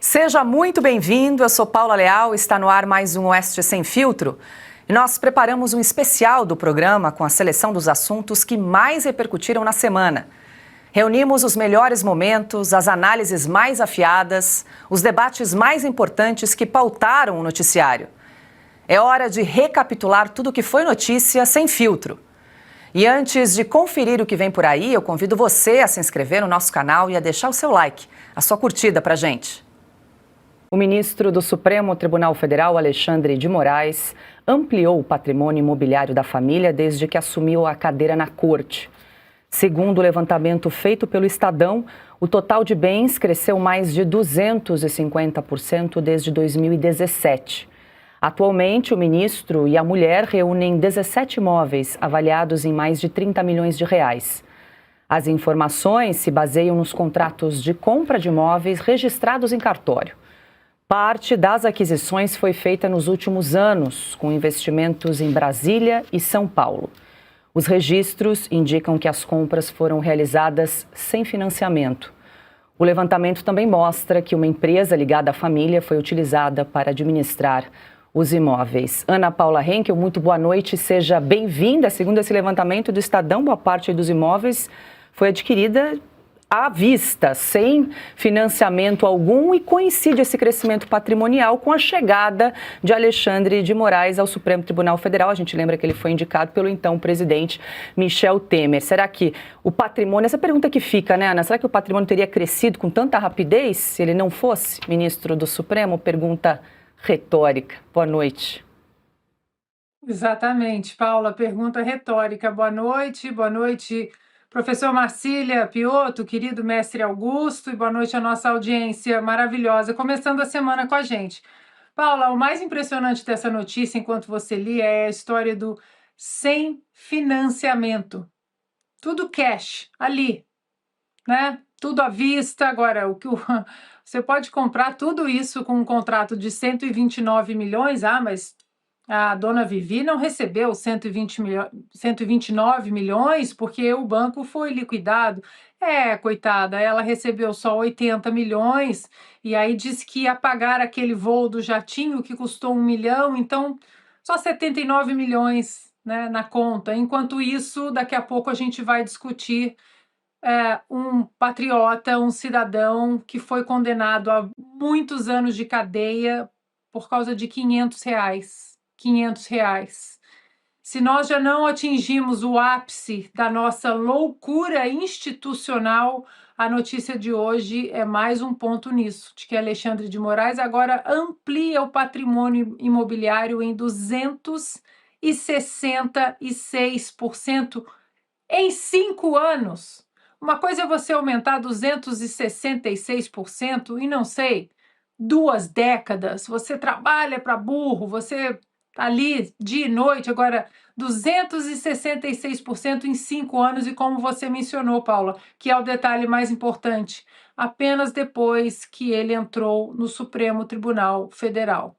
Seja muito bem-vindo, eu sou Paula Leal, está no ar mais um Oeste Sem Filtro. E nós preparamos um especial do programa com a seleção dos assuntos que mais repercutiram na semana. Reunimos os melhores momentos, as análises mais afiadas, os debates mais importantes que pautaram o noticiário. É hora de recapitular tudo o que foi notícia sem filtro. E antes de conferir o que vem por aí, eu convido você a se inscrever no nosso canal e a deixar o seu like, a sua curtida pra gente. O ministro do Supremo Tribunal Federal, Alexandre de Moraes, ampliou o patrimônio imobiliário da família desde que assumiu a cadeira na corte. Segundo o levantamento feito pelo Estadão, o total de bens cresceu mais de 250% desde 2017. Atualmente, o ministro e a mulher reúnem 17 imóveis avaliados em mais de 30 milhões de reais. As informações se baseiam nos contratos de compra de imóveis registrados em cartório. Parte das aquisições foi feita nos últimos anos, com investimentos em Brasília e São Paulo. Os registros indicam que as compras foram realizadas sem financiamento. O levantamento também mostra que uma empresa ligada à família foi utilizada para administrar os imóveis. Ana Paula Henkel, muito boa noite, seja bem-vinda. Segundo esse levantamento do Estadão, boa parte dos imóveis foi adquirida à vista, sem financiamento algum, e coincide esse crescimento patrimonial com a chegada de Alexandre de Moraes ao Supremo Tribunal Federal. A gente lembra que ele foi indicado pelo então presidente Michel Temer. Será que o patrimônio, essa pergunta que fica, né, Ana, será que o patrimônio teria crescido com tanta rapidez se ele não fosse ministro do Supremo? Pergunta retórica. Boa noite. Exatamente, Paula, pergunta retórica. Boa noite, professor Marcília Piotto, querido mestre Augusto, e boa noite à nossa audiência maravilhosa, começando a semana com a gente. Paula, o mais impressionante dessa notícia, enquanto você lia, é a história do sem financiamento. Tudo cash, ali, né? Tudo à vista. Agora, você pode comprar tudo isso com um contrato de 129 milhões, mas a dona Vivi não recebeu 129 milhões porque o banco foi liquidado. Coitada, ela recebeu só 80 milhões e aí disse que ia pagar aquele voo do jatinho que custou 1 milhão, então só 79 milhões, né, na conta. Enquanto isso, daqui a pouco a gente vai discutir um patriota, um cidadão que foi condenado a muitos anos de cadeia por causa de R$ 500. R$ 500. Se nós já não atingimos o ápice da nossa loucura institucional, a notícia de hoje é mais um ponto nisso, de que Alexandre de Moraes agora amplia o patrimônio imobiliário em 266% em 5 anos. Uma coisa é você aumentar 266% em, não sei, 2 décadas. Você trabalha para burro, você ali dia e noite. Agora 266% em 5 anos, e como você mencionou, Paula, que é o detalhe mais importante, apenas depois que ele entrou no Supremo Tribunal Federal.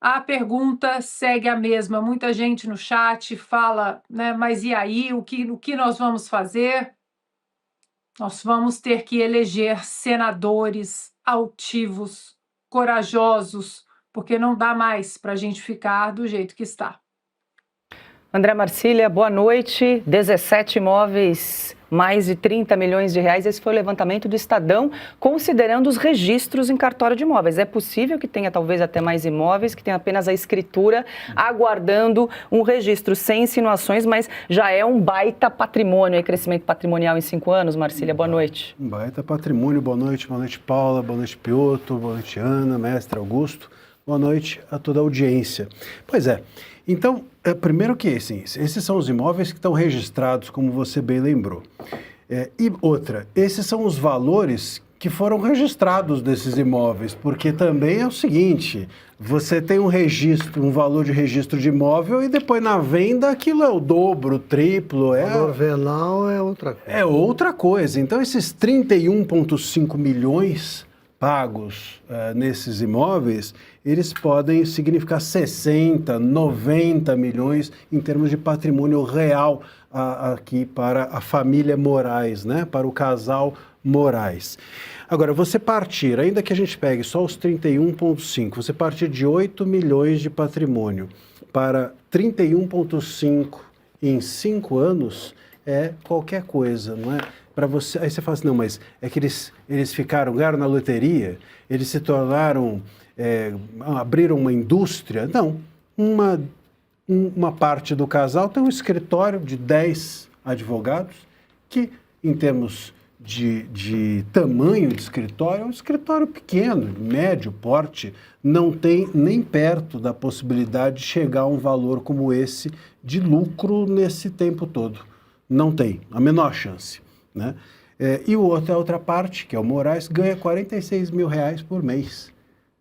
A pergunta segue a mesma. Muita gente no chat fala, né, mas e aí, o que nós vamos fazer? Nós vamos ter que eleger senadores altivos, corajosos, porque não dá mais para a gente ficar do jeito que está. André Marcília, boa noite. 17 imóveis, mais de 30 milhões de reais. Esse foi o levantamento do Estadão, considerando os registros em cartório de imóveis. É possível que tenha talvez até mais imóveis, que tenha apenas a escritura, aguardando um registro, sem insinuações, mas já é um baita patrimônio, crescimento patrimonial em 5 anos. Marcília, boa noite. Um baita patrimônio. Boa noite Paula, boa noite Piotto, boa noite Ana, mestre Augusto. Boa noite a toda a audiência. Pois é, então, primeiro que esses são os imóveis que estão registrados, como você bem lembrou. E outra, esses são os valores que foram registrados desses imóveis, porque também é o seguinte, você tem um registro, um valor de registro de imóvel e depois na venda aquilo é o dobro, o triplo. O valor venal é outra coisa. É outra coisa. Então esses 31,5 milhões pagos nesses imóveis, eles podem significar 60, 90 milhões em termos de patrimônio real aqui para a família Moraes, né? Para o casal Moraes. Agora, você partir, ainda que a gente pegue só os 31,5, você partir de 8 milhões de patrimônio para 31,5 em 5 anos é qualquer coisa, não é? Para você, aí você fala assim, não, mas é que eles ganharam na loteria, eles se tornaram, abriram uma indústria. Não, uma parte do casal tem um escritório de 10 advogados que, em termos de tamanho de escritório, é um escritório pequeno, médio porte, não tem nem perto da possibilidade de chegar a um valor como esse de lucro nesse tempo todo. Não tem, a menor chance, né? E a outra parte, que é o Moraes, ganha R$46 mil por mês.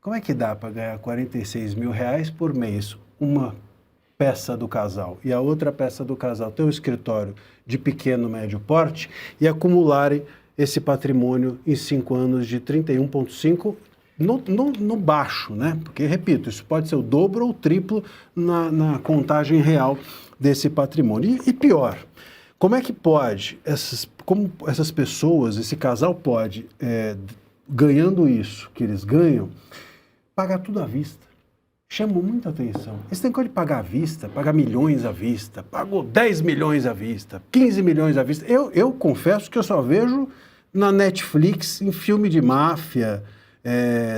Como é que dá para ganhar R$46 mil por mês? Uma peça do casal e a outra peça do casal tem um escritório de pequeno, médio porte e acumularem esse patrimônio em 5 anos de 31,5 no baixo, né? Porque, repito, isso pode ser o dobro ou o triplo na contagem real desse patrimônio. E pior, como é que pode, como essas pessoas, esse casal pode, ganhando isso que eles ganham, pagar tudo à vista? Chamou muita atenção. Esse negócio de pagar à vista, pagar milhões à vista, pagou 10 milhões à vista, 15 milhões à vista. Eu confesso que eu só vejo na Netflix, em filme de máfia,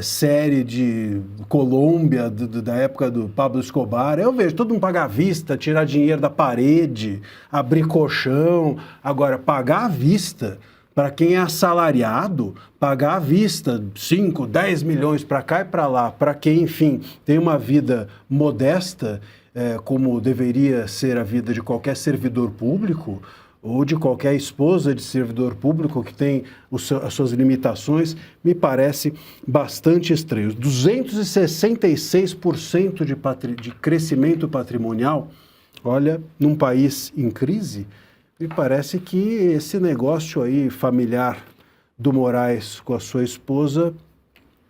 série de Colômbia, da época do Pablo Escobar. Eu vejo todo mundo pagar à vista, tirar dinheiro da parede, abrir colchão. Agora, pagar à vista, para quem é assalariado, pagar à vista 5, 10 milhões para cá e para lá, para quem, enfim, tem uma vida modesta, como deveria ser a vida de qualquer servidor público, ou de qualquer esposa de servidor público que tem as suas limitações, me parece bastante estranho. 266% de crescimento patrimonial, olha, num país em crise, me parece que esse negócio aí familiar do Moraes com a sua esposa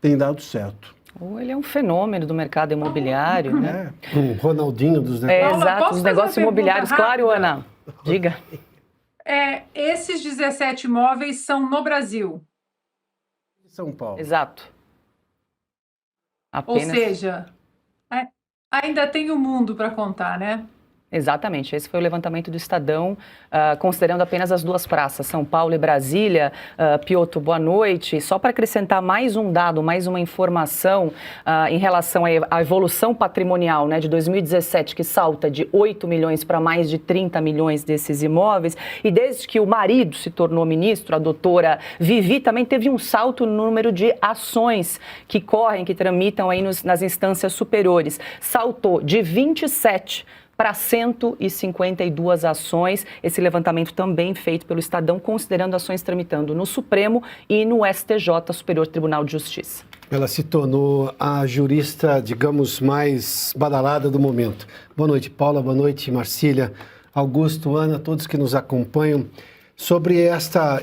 tem dado certo. Ou ele é um fenômeno do mercado imobiliário, né? O Ronaldinho dos negócios. Exato, os negócios imobiliários. Claro, Ana, diga. Esses 17 imóveis são no Brasil. São Paulo. Exato. Ou seja, ainda tem o mundo para contar, né? Exatamente, esse foi o levantamento do Estadão, considerando apenas as duas praças, São Paulo e Brasília. Piotr, boa noite. Só para acrescentar mais um dado, mais uma informação em relação à evolução patrimonial, né, de 2017, que salta de 8 milhões para mais de 30 milhões desses imóveis, e desde que o marido se tornou ministro, a doutora Vivi, também teve um salto no número de ações que correm, que tramitam aí nas instâncias superiores. Saltou de 27 para 152 ações, esse levantamento também feito pelo Estadão, considerando ações tramitando no Supremo e no STJ, Superior Tribunal de Justiça. Ela se tornou a jurista, digamos, mais badalada do momento. Boa noite, Paula, boa noite, Marcília, Augusto, Ana, todos que nos acompanham. Sobre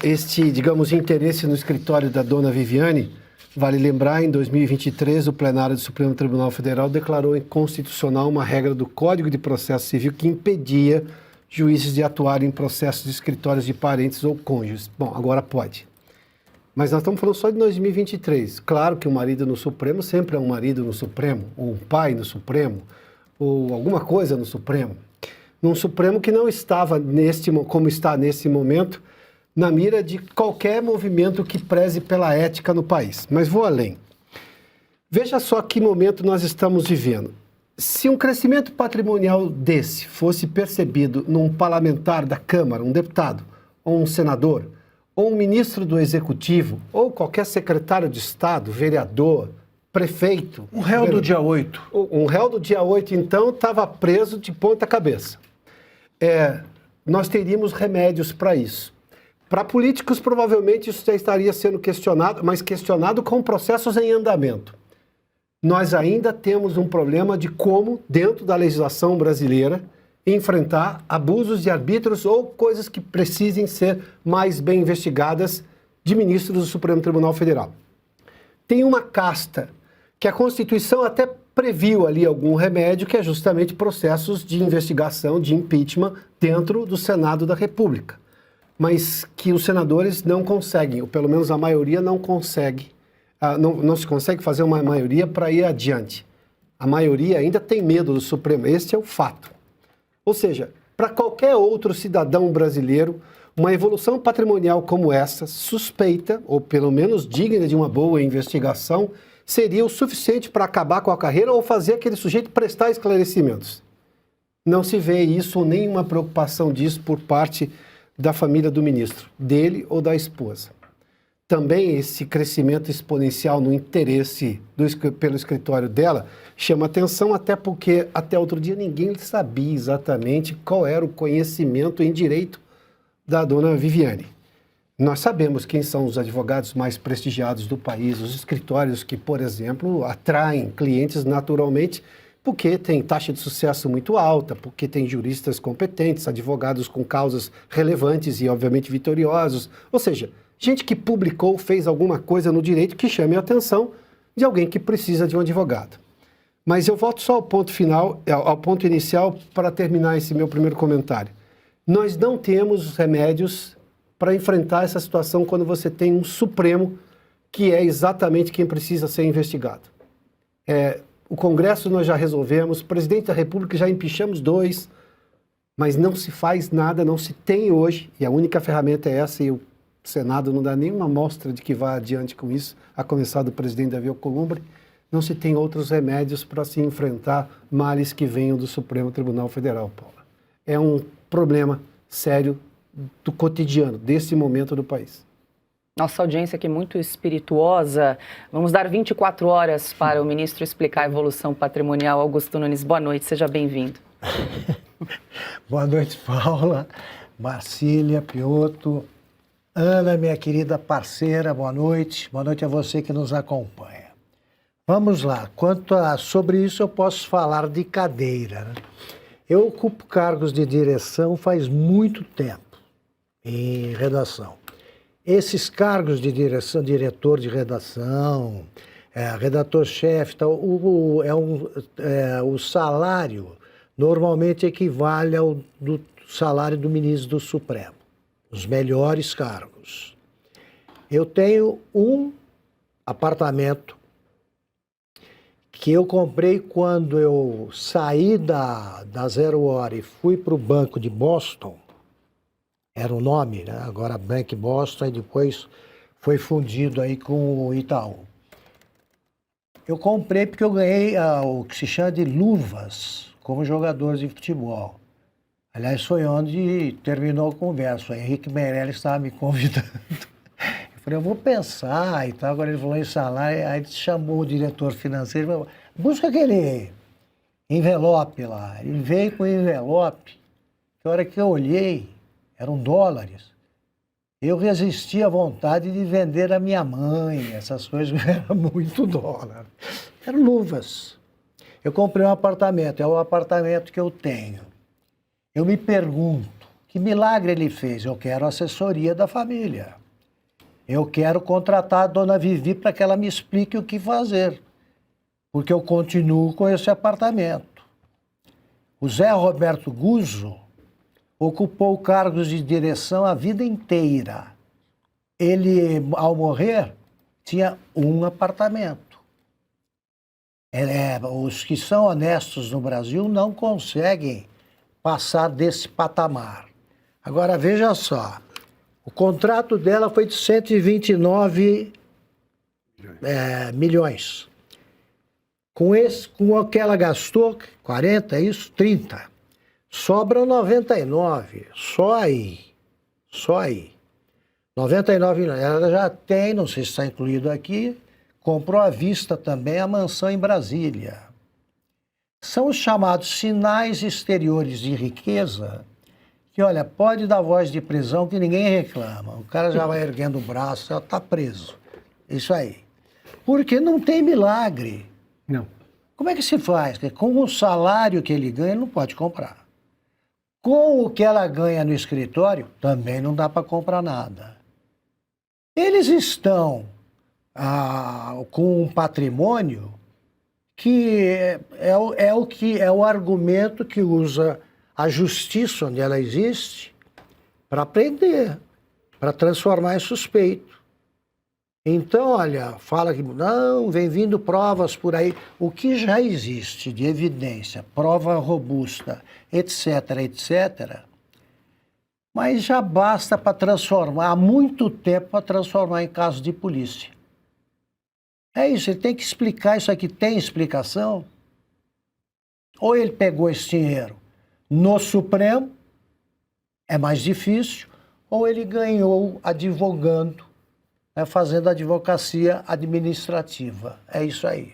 este, digamos, interesse no escritório da dona Viviane, vale lembrar, em 2023, o plenário do Supremo Tribunal Federal declarou inconstitucional uma regra do Código de Processo Civil que impedia juízes de atuarem em processos de escritórios de parentes ou cônjuges. Bom, agora pode. Mas nós estamos falando só de 2023. Claro que o marido no Supremo sempre é um marido no Supremo, ou um pai no Supremo, ou alguma coisa no Supremo. Num Supremo que não estava, como está nesse momento, na mira de qualquer movimento que preze pela ética no país. Mas vou além. Veja só que momento nós estamos vivendo. Se um crescimento patrimonial desse fosse percebido num parlamentar da Câmara, um deputado, ou um senador, ou um ministro do Executivo, ou qualquer secretário de Estado, vereador, prefeito... Um réu do dia 8. Um réu do dia 8, então, estava preso de ponta cabeça. Nós teríamos remédios para isso. Para políticos, provavelmente, isso já estaria sendo questionado, mas questionado com processos em andamento. Nós ainda temos um problema de como, dentro da legislação brasileira, enfrentar abusos de arbítrios ou coisas que precisem ser mais bem investigadas de ministros do Supremo Tribunal Federal. Tem uma casta que a Constituição até previu ali algum remédio, que é justamente processos de investigação, de impeachment, dentro do Senado da República. mas que os senadores não conseguem, ou pelo menos a maioria não consegue, não se consegue fazer uma maioria para ir adiante. A maioria ainda tem medo do Supremo, esse é o fato. Ou seja, para qualquer outro cidadão brasileiro, uma evolução patrimonial como essa, suspeita, ou pelo menos digna de uma boa investigação, seria o suficiente para acabar com a carreira ou fazer aquele sujeito prestar esclarecimentos. Não se vê isso ou nenhuma preocupação disso por parte da família do ministro, dele ou da esposa. Também esse crescimento exponencial no interesse pelo escritório dela chama atenção, até porque até outro dia ninguém sabia exatamente qual era o conhecimento em direito da dona Viviane. Nós sabemos quem são os advogados mais prestigiados do país, os escritórios que, por exemplo, atraem clientes naturalmente, porque tem taxa de sucesso muito alta, porque tem juristas competentes, advogados com causas relevantes e, obviamente, vitoriosos. Ou seja, gente que publicou, fez alguma coisa no direito que chame a atenção de alguém que precisa de um advogado. Mas eu volto só ao ponto final, ao ponto inicial, para terminar esse meu primeiro comentário. Nós não temos remédios para enfrentar essa situação quando você tem um Supremo que é exatamente quem precisa ser investigado. O Congresso nós já resolvemos, o Presidente da República já empichamos 2, mas não se faz nada, não se tem hoje, e a única ferramenta é essa, e o Senado não dá nenhuma amostra de que vá adiante com isso, a começar do presidente Davi Alcolumbre. Não se tem outros remédios para se enfrentar males que venham do Supremo Tribunal Federal, Paula. É um problema sério do cotidiano, desse momento do país. Nossa audiência aqui é muito espirituosa. Vamos dar 24 horas para o ministro explicar a evolução patrimonial. Augusto Nunes, boa noite, seja bem-vindo. Boa noite, Paula, Marcília, Piotto, Ana, minha querida parceira, boa noite. Boa noite a você que nos acompanha. Vamos lá, sobre isso eu posso falar de cadeira, né? Eu ocupo cargos de direção faz muito tempo em redação. Esses cargos de direção, diretor de redação, redator-chefe, o salário normalmente equivale ao do salário do ministro do Supremo, os melhores cargos. Eu tenho um apartamento que eu comprei quando eu saí da Zero Hora e fui para o Banco de Boston, era o nome, né? Agora Bank Boston, e depois foi fundido aí com o Itaú. Eu comprei porque eu ganhei o que se chama de luvas como jogador de futebol. Aliás, foi onde terminou a conversa. O Henrique Meirelles estava me convidando. Eu falei, eu vou pensar e tal. Agora ele falou em salário, aí ele chamou o diretor financeiro e falou, busca aquele envelope lá. Ele veio com o envelope, que a hora que eu olhei, eram dólares. Eu resisti à vontade de vender a minha mãe, essas coisas, era muito dólar. Eram luvas. Eu comprei um apartamento, é o apartamento que eu tenho. Eu me pergunto, que milagre ele fez? Eu quero a assessoria da família. Eu quero contratar a dona Vivi para que ela me explique o que fazer. Porque eu continuo com esse apartamento. O Zé Roberto Guzzo ocupou cargos de direção a vida inteira. Ele, ao morrer, tinha um apartamento. Os que são honestos no Brasil não conseguem passar desse patamar. Agora, veja só, o contrato dela foi de 129 milhões. Com o que ela gastou, 40, é isso? 30. Sobram 99, só aí. 99 milhões. Ela já tem, não sei se está incluído aqui, comprou à vista também a mansão em Brasília. São os chamados sinais exteriores de riqueza, que, olha, pode dar voz de prisão que ninguém reclama. O cara já vai erguendo o braço, já está preso. Isso aí. Porque não tem milagre. Não. Como é que se faz? Com o salário que ele ganha, ele não pode comprar. Com o que ela ganha no escritório, também não dá para comprar nada. Eles estão com um patrimônio que é o argumento que usa a justiça, onde ela existe, para prender. para transformar em suspeito. Então, olha, fala que não, vem vindo provas por aí. O que já existe de evidência, prova robusta, etc., etc., mas já basta para transformar, há muito tempo para transformar em caso de polícia. É isso, ele tem que explicar isso aqui. Tem explicação? Ou ele pegou esse dinheiro no Supremo, é mais difícil, ou ele ganhou advogando, fazendo advocacia administrativa. É isso aí.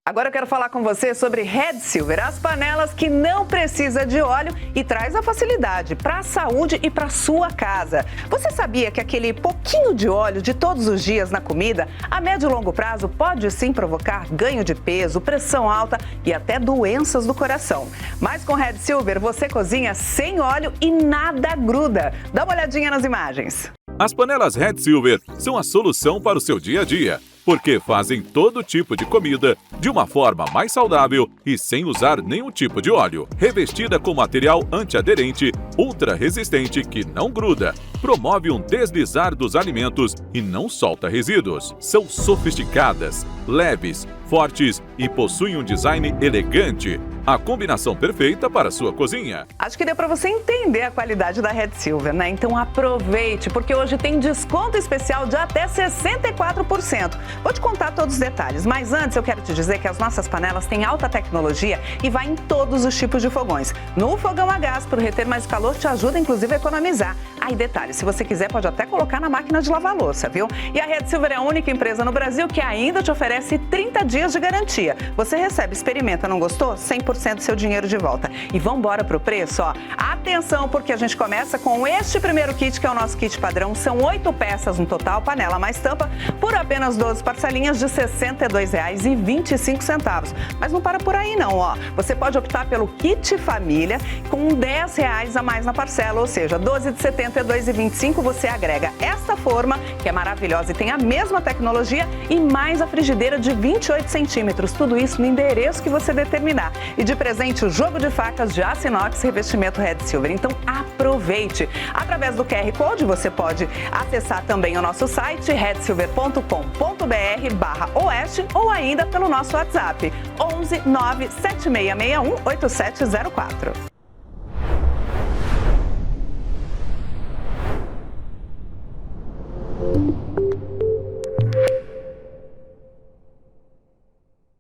Agora eu quero falar com você sobre Red Silver, as panelas que não precisa de óleo e traz a facilidade para a saúde e para sua casa. Você sabia que aquele pouquinho de óleo de todos os dias na comida, a médio e longo prazo, pode sim provocar ganho de peso, pressão alta e até doenças do coração? Mas com Red Silver você cozinha sem óleo e nada gruda. Dá uma olhadinha nas imagens. As panelas Red Silver são a solução para o seu dia a dia, porque fazem todo tipo de comida de uma forma mais saudável e sem usar nenhum tipo de óleo. Revestida com material antiaderente, ultra resistente que não gruda, promove um deslizar dos alimentos e não solta resíduos. São sofisticadas, leves, fortes e possuem um design elegante. A combinação perfeita para a sua cozinha. Acho que deu para você entender a qualidade da Red Silver, né? Então aproveite, porque hoje tem desconto especial de até 64%. Vou te contar todos os detalhes, mas antes eu quero te dizer que as nossas panelas têm alta tecnologia e vai em todos os tipos de fogões. No fogão a gás, para reter mais calor, te ajuda inclusive a economizar. Aí detalhe, se você quiser pode até colocar na máquina de lavar louça, viu? E a Red Silver é a única empresa no Brasil que ainda te oferece 30 dias de garantia. Você recebe, experimenta, não gostou? 100% do seu dinheiro de volta. E vamos embora pro preço, ó. Atenção, porque a gente começa com este primeiro kit, que é o nosso kit padrão. São 8 peças no total, panela mais tampa, por apenas 12 parcelinhas de R$ 62,25. Mas não para por aí não, ó. Você pode optar pelo kit família com R$ 10 a mais na parcela, ou seja, 12 de R$ 72,25 você agrega esta forma, que é maravilhosa e tem a mesma tecnologia, e mais a frigideira de 28 centímetros. Tudo isso no endereço que você determinar. E de presente o jogo de facas de aço inox revestimento Red Silver. Então aproveite! Através do QR Code você pode acessar também o nosso site redsilver.com.br/oeste ou ainda pelo nosso WhatsApp 11 97661 8704.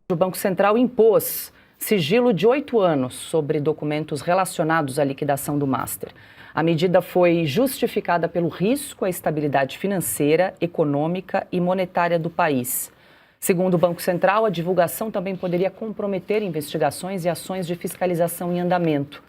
O Banco Central impôs sigilo de 8 anos sobre documentos relacionados à liquidação do Master. A medida foi justificada pelo risco à estabilidade financeira, econômica e monetária do país. Segundo o Banco Central, a divulgação também poderia comprometer investigações e ações de fiscalização em andamento.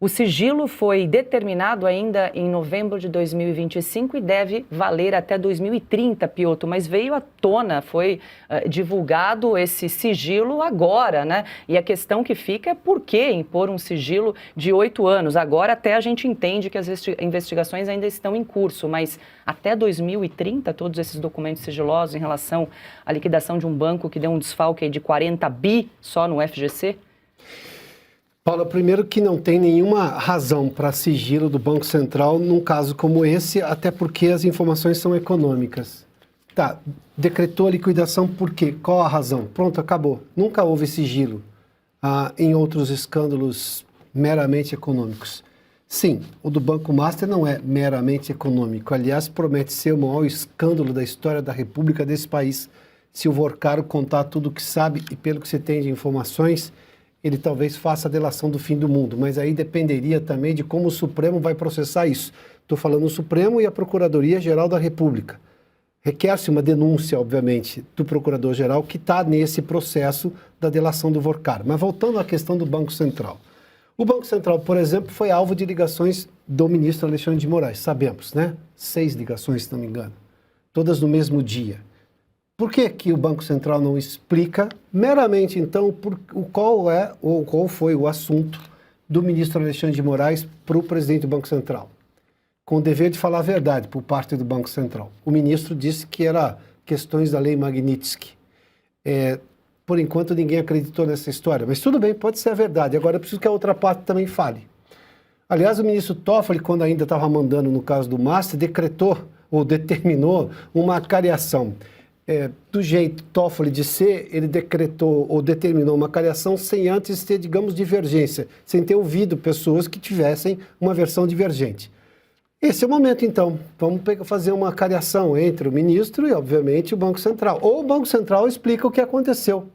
O sigilo foi determinado ainda em novembro de 2025 e deve valer até 2030, Piotr, mas veio à tona, foi divulgado esse sigilo agora, né? E a questão que fica é por que impor um sigilo de 8 anos? Agora até a gente entende que as investigações ainda estão em curso, mas até 2030 todos esses documentos sigilosos em relação à liquidação de um banco que deu um desfalque de 40 bi só no FGC? Paula, primeiro que não tem nenhuma razão para sigilo do Banco Central num caso como esse, até porque as informações são econômicas. Tá, decretou a liquidação por quê? Qual a razão? Pronto, acabou. Nunca houve sigilo em outros escândalos meramente econômicos. Sim, o do Banco Master não é meramente econômico. Aliás, promete ser o maior escândalo da história da República desse país. Se o Vorcaro contar tudo o que sabe e pelo que você tem de informações, ele talvez faça a delação do fim do mundo, mas aí dependeria também de como o Supremo vai processar isso. Estou falando o Supremo e a Procuradoria-Geral da República. Requer-se uma denúncia, obviamente, do Procurador-Geral que está nesse processo da delação do Vorcaro. Mas voltando à questão do Banco Central. O Banco Central, por exemplo, foi alvo de ligações do ministro Alexandre de Moraes, sabemos, né? 6 ligações, se não me engano, todas no mesmo dia. Por que que o Banco Central não explica meramente, então, qual foi o assunto do ministro Alexandre de Moraes para o presidente do Banco Central? Com o dever de falar a verdade por parte do Banco Central. O ministro disse que era questões da lei Magnitsky. Por enquanto, ninguém acreditou nessa história. Mas tudo bem, pode ser a verdade. Agora, eu preciso que a outra parte também fale. Aliás, o ministro Toffoli, quando ainda estava mandando no caso do Master, decretou ou determinou uma cariação. Do jeito Toffoli de ser, ele decretou ou determinou uma cariação sem antes ter, digamos, divergência, sem ter ouvido pessoas que tivessem uma versão divergente. Esse é o momento, então. Vamos fazer uma cariação entre o ministro e, obviamente, o Banco Central. Ou o Banco Central explica o que aconteceu.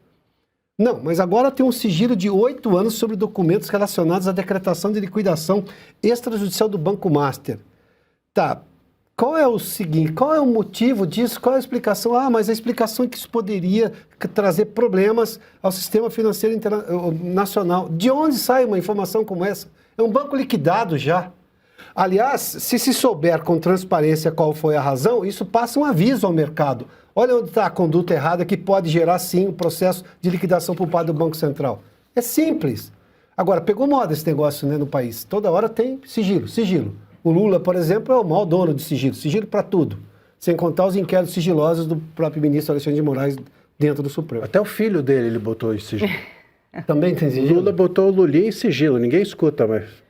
Não, mas agora tem um sigilo de 8 anos sobre documentos relacionados à decretação de liquidação extrajudicial do Banco Master. Tá, qual é o seguinte, qual é o motivo disso, qual é a explicação? Ah, mas a explicação é que isso poderia trazer problemas ao sistema financeiro nacional. De onde sai uma informação como essa? É um banco liquidado já. Aliás, se souber com transparência qual foi a razão, isso passa um aviso ao mercado. Olha onde está a conduta errada que pode gerar, sim, o processo de liquidação por parte do Banco Central. É simples. Agora, pegou moda esse negócio, né, no país. Toda hora tem sigilo, sigilo. O Lula, por exemplo, é o maior dono de sigilo. Sigilo para tudo. Sem contar os inquéritos sigilosos do próprio ministro Alexandre de Moraes dentro do Supremo. Até o filho dele ele botou em sigilo. Também tem O sigilo? Lula botou o Lulinha em sigilo, ninguém escuta, mas...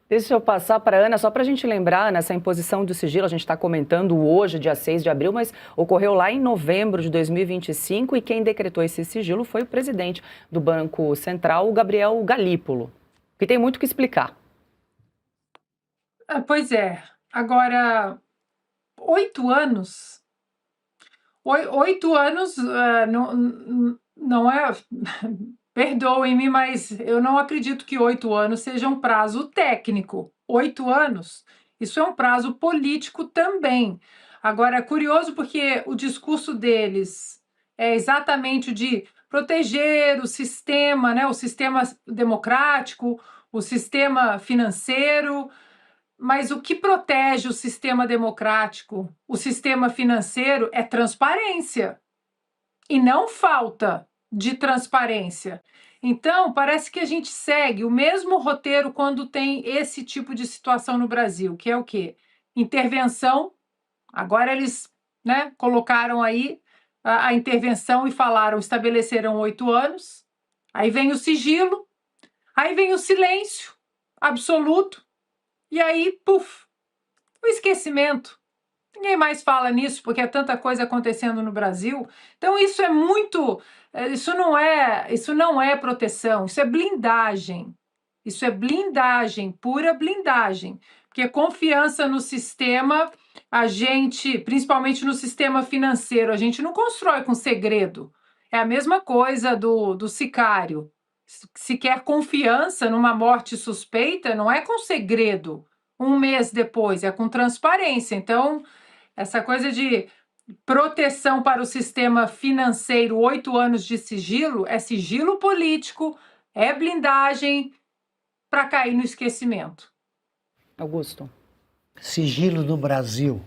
Deixa eu passar para a Ana, só para a gente lembrar, nessa imposição do sigilo, a gente está comentando hoje, dia 6 de abril, mas ocorreu lá em novembro de 2025 e quem decretou esse sigilo foi o presidente do Banco Central, o Gabriel Galípolo, que tem muito o que explicar. Pois é. Agora, 8 anos... 8 anos não é... Perdoem-me, mas eu não acredito que 8 anos seja um prazo técnico. 8 anos, isso é um prazo político também. Agora, é curioso porque o discurso deles é exatamente o de proteger o sistema, né, o sistema democrático, o sistema financeiro, mas o que protege o sistema democrático, o sistema financeiro, é transparência. E não falta de transparência. Então, parece que a gente segue o mesmo roteiro quando tem esse tipo de situação no Brasil, que é o quê? Intervenção. Agora eles, né, colocaram aí a intervenção e falaram, estabeleceram 8 anos. Aí vem o sigilo, aí vem o silêncio absoluto, e aí, puf, o esquecimento. Ninguém mais fala nisso porque é tanta coisa acontecendo no Brasil. Então isso é muito, isso não é proteção, isso é blindagem. Isso é blindagem, pura blindagem. Porque confiança no sistema, a gente, principalmente no sistema financeiro, a gente não constrói com segredo. É a mesma coisa do sicário. Se quer confiança numa morte suspeita, não é com segredo. 1 mês depois, é com transparência. Então, essa coisa de proteção para o sistema financeiro, 8 anos de sigilo, é sigilo político, é blindagem para cair no esquecimento. Augusto. Sigilo no Brasil.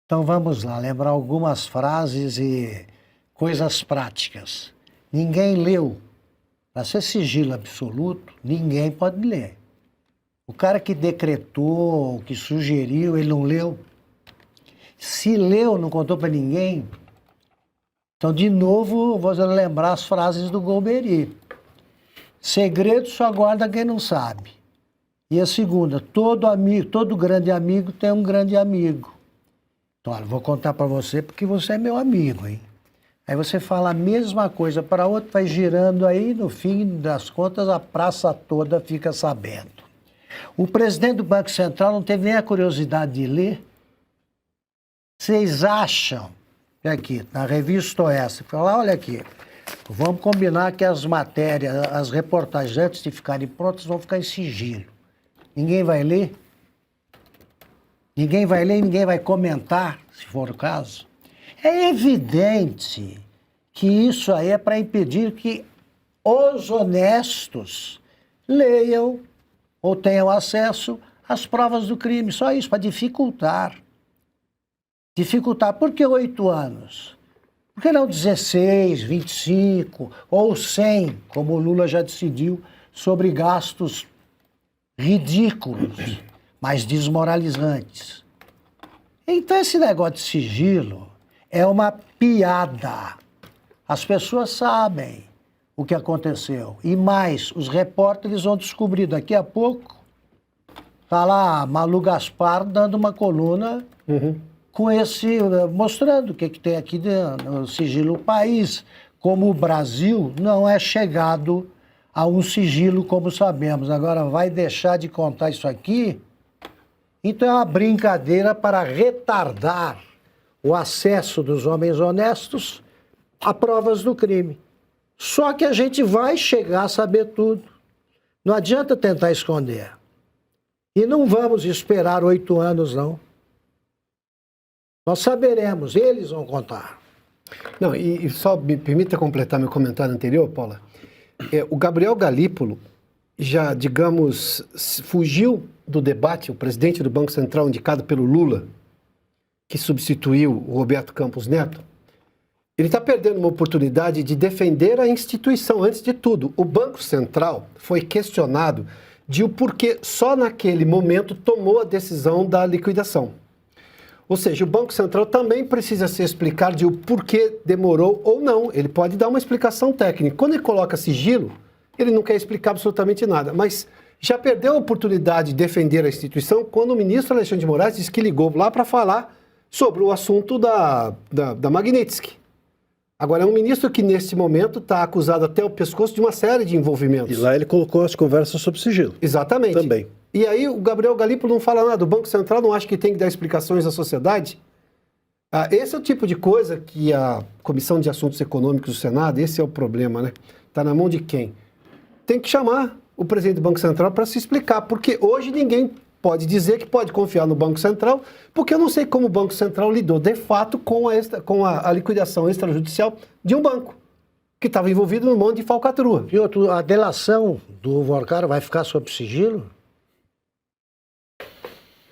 Então vamos lá, lembrar algumas frases e coisas práticas. Ninguém leu. Para ser sigilo absoluto, ninguém pode ler. O cara que decretou, que sugeriu, ele não leu. Se leu, não contou para ninguém. Então, de novo, vou lembrar as frases do Golbery. Segredo só guarda quem não sabe. E a segunda, todo grande amigo tem um grande amigo. Então, olha, vou contar para você porque você é meu amigo, hein? Aí você fala a mesma coisa para outro, vai girando aí, no fim das contas, a praça toda fica sabendo. O presidente do Banco Central não teve nem a curiosidade de ler. Vocês acham, aqui, na revista Oeste, fala, olha aqui, vamos combinar que as matérias, as reportagens, antes de ficarem prontas, vão ficar em sigilo. Ninguém vai ler? Ninguém vai ler e ninguém vai comentar, se for o caso? É evidente que isso aí é para impedir que os honestos leiam ou tenham acesso às provas do crime. Só isso, para dificultar. Dificultar. Por que 8 anos? Por que não 16, 25 ou 100, como o Lula já decidiu, sobre gastos ridículos, mas desmoralizantes? Então esse negócio de sigilo é uma piada. As pessoas sabem o que aconteceu. E mais, os repórteres vão descobrir daqui a pouco. Está lá Malu Gaspar dando uma coluna com mostrando o que tem aqui no sigilo país. Como o Brasil não é chegado a um sigilo, como sabemos. Agora vai deixar de contar isso aqui? Então é uma brincadeira para retardar o acesso dos homens honestos a provas do crime. Só que a gente vai chegar a saber tudo. Não adianta tentar esconder. E não vamos esperar 8 anos, não. Nós saberemos, eles vão contar. Não, e só me permita completar meu comentário anterior, Paula. O Gabriel Galípolo já, digamos, fugiu do debate, o presidente do Banco Central indicado pelo Lula, que substituiu o Roberto Campos Neto. Ele está perdendo uma oportunidade de defender a instituição. Antes de tudo, o Banco Central foi questionado de o porquê só naquele momento tomou a decisão da liquidação. Ou seja, o Banco Central também precisa se explicar de o porquê demorou ou não. Ele pode dar uma explicação técnica. Quando ele coloca sigilo, ele não quer explicar absolutamente nada. Mas já perdeu a oportunidade de defender a instituição quando o ministro Alexandre de Moraes disse que ligou lá para falar sobre o assunto da Magnitsky. Agora, é um ministro que, neste momento, está acusado até o pescoço de uma série de envolvimentos. E lá ele colocou as conversas sob sigilo. Exatamente. Também. E aí o Gabriel Galípolo não fala nada. O Banco Central não acha que tem que dar explicações à sociedade? Esse é o tipo de coisa que a Comissão de Assuntos Econômicos do Senado, esse é o problema, né? Está na mão de quem? Tem que chamar o presidente do Banco Central para se explicar, porque hoje ninguém pode dizer que pode confiar no Banco Central, porque eu não sei como o Banco Central lidou, de fato, com a liquidação extrajudicial de um banco, que estava envolvido num monte de falcatrua. E outro, a delação do Vorcaro vai ficar sob sigilo?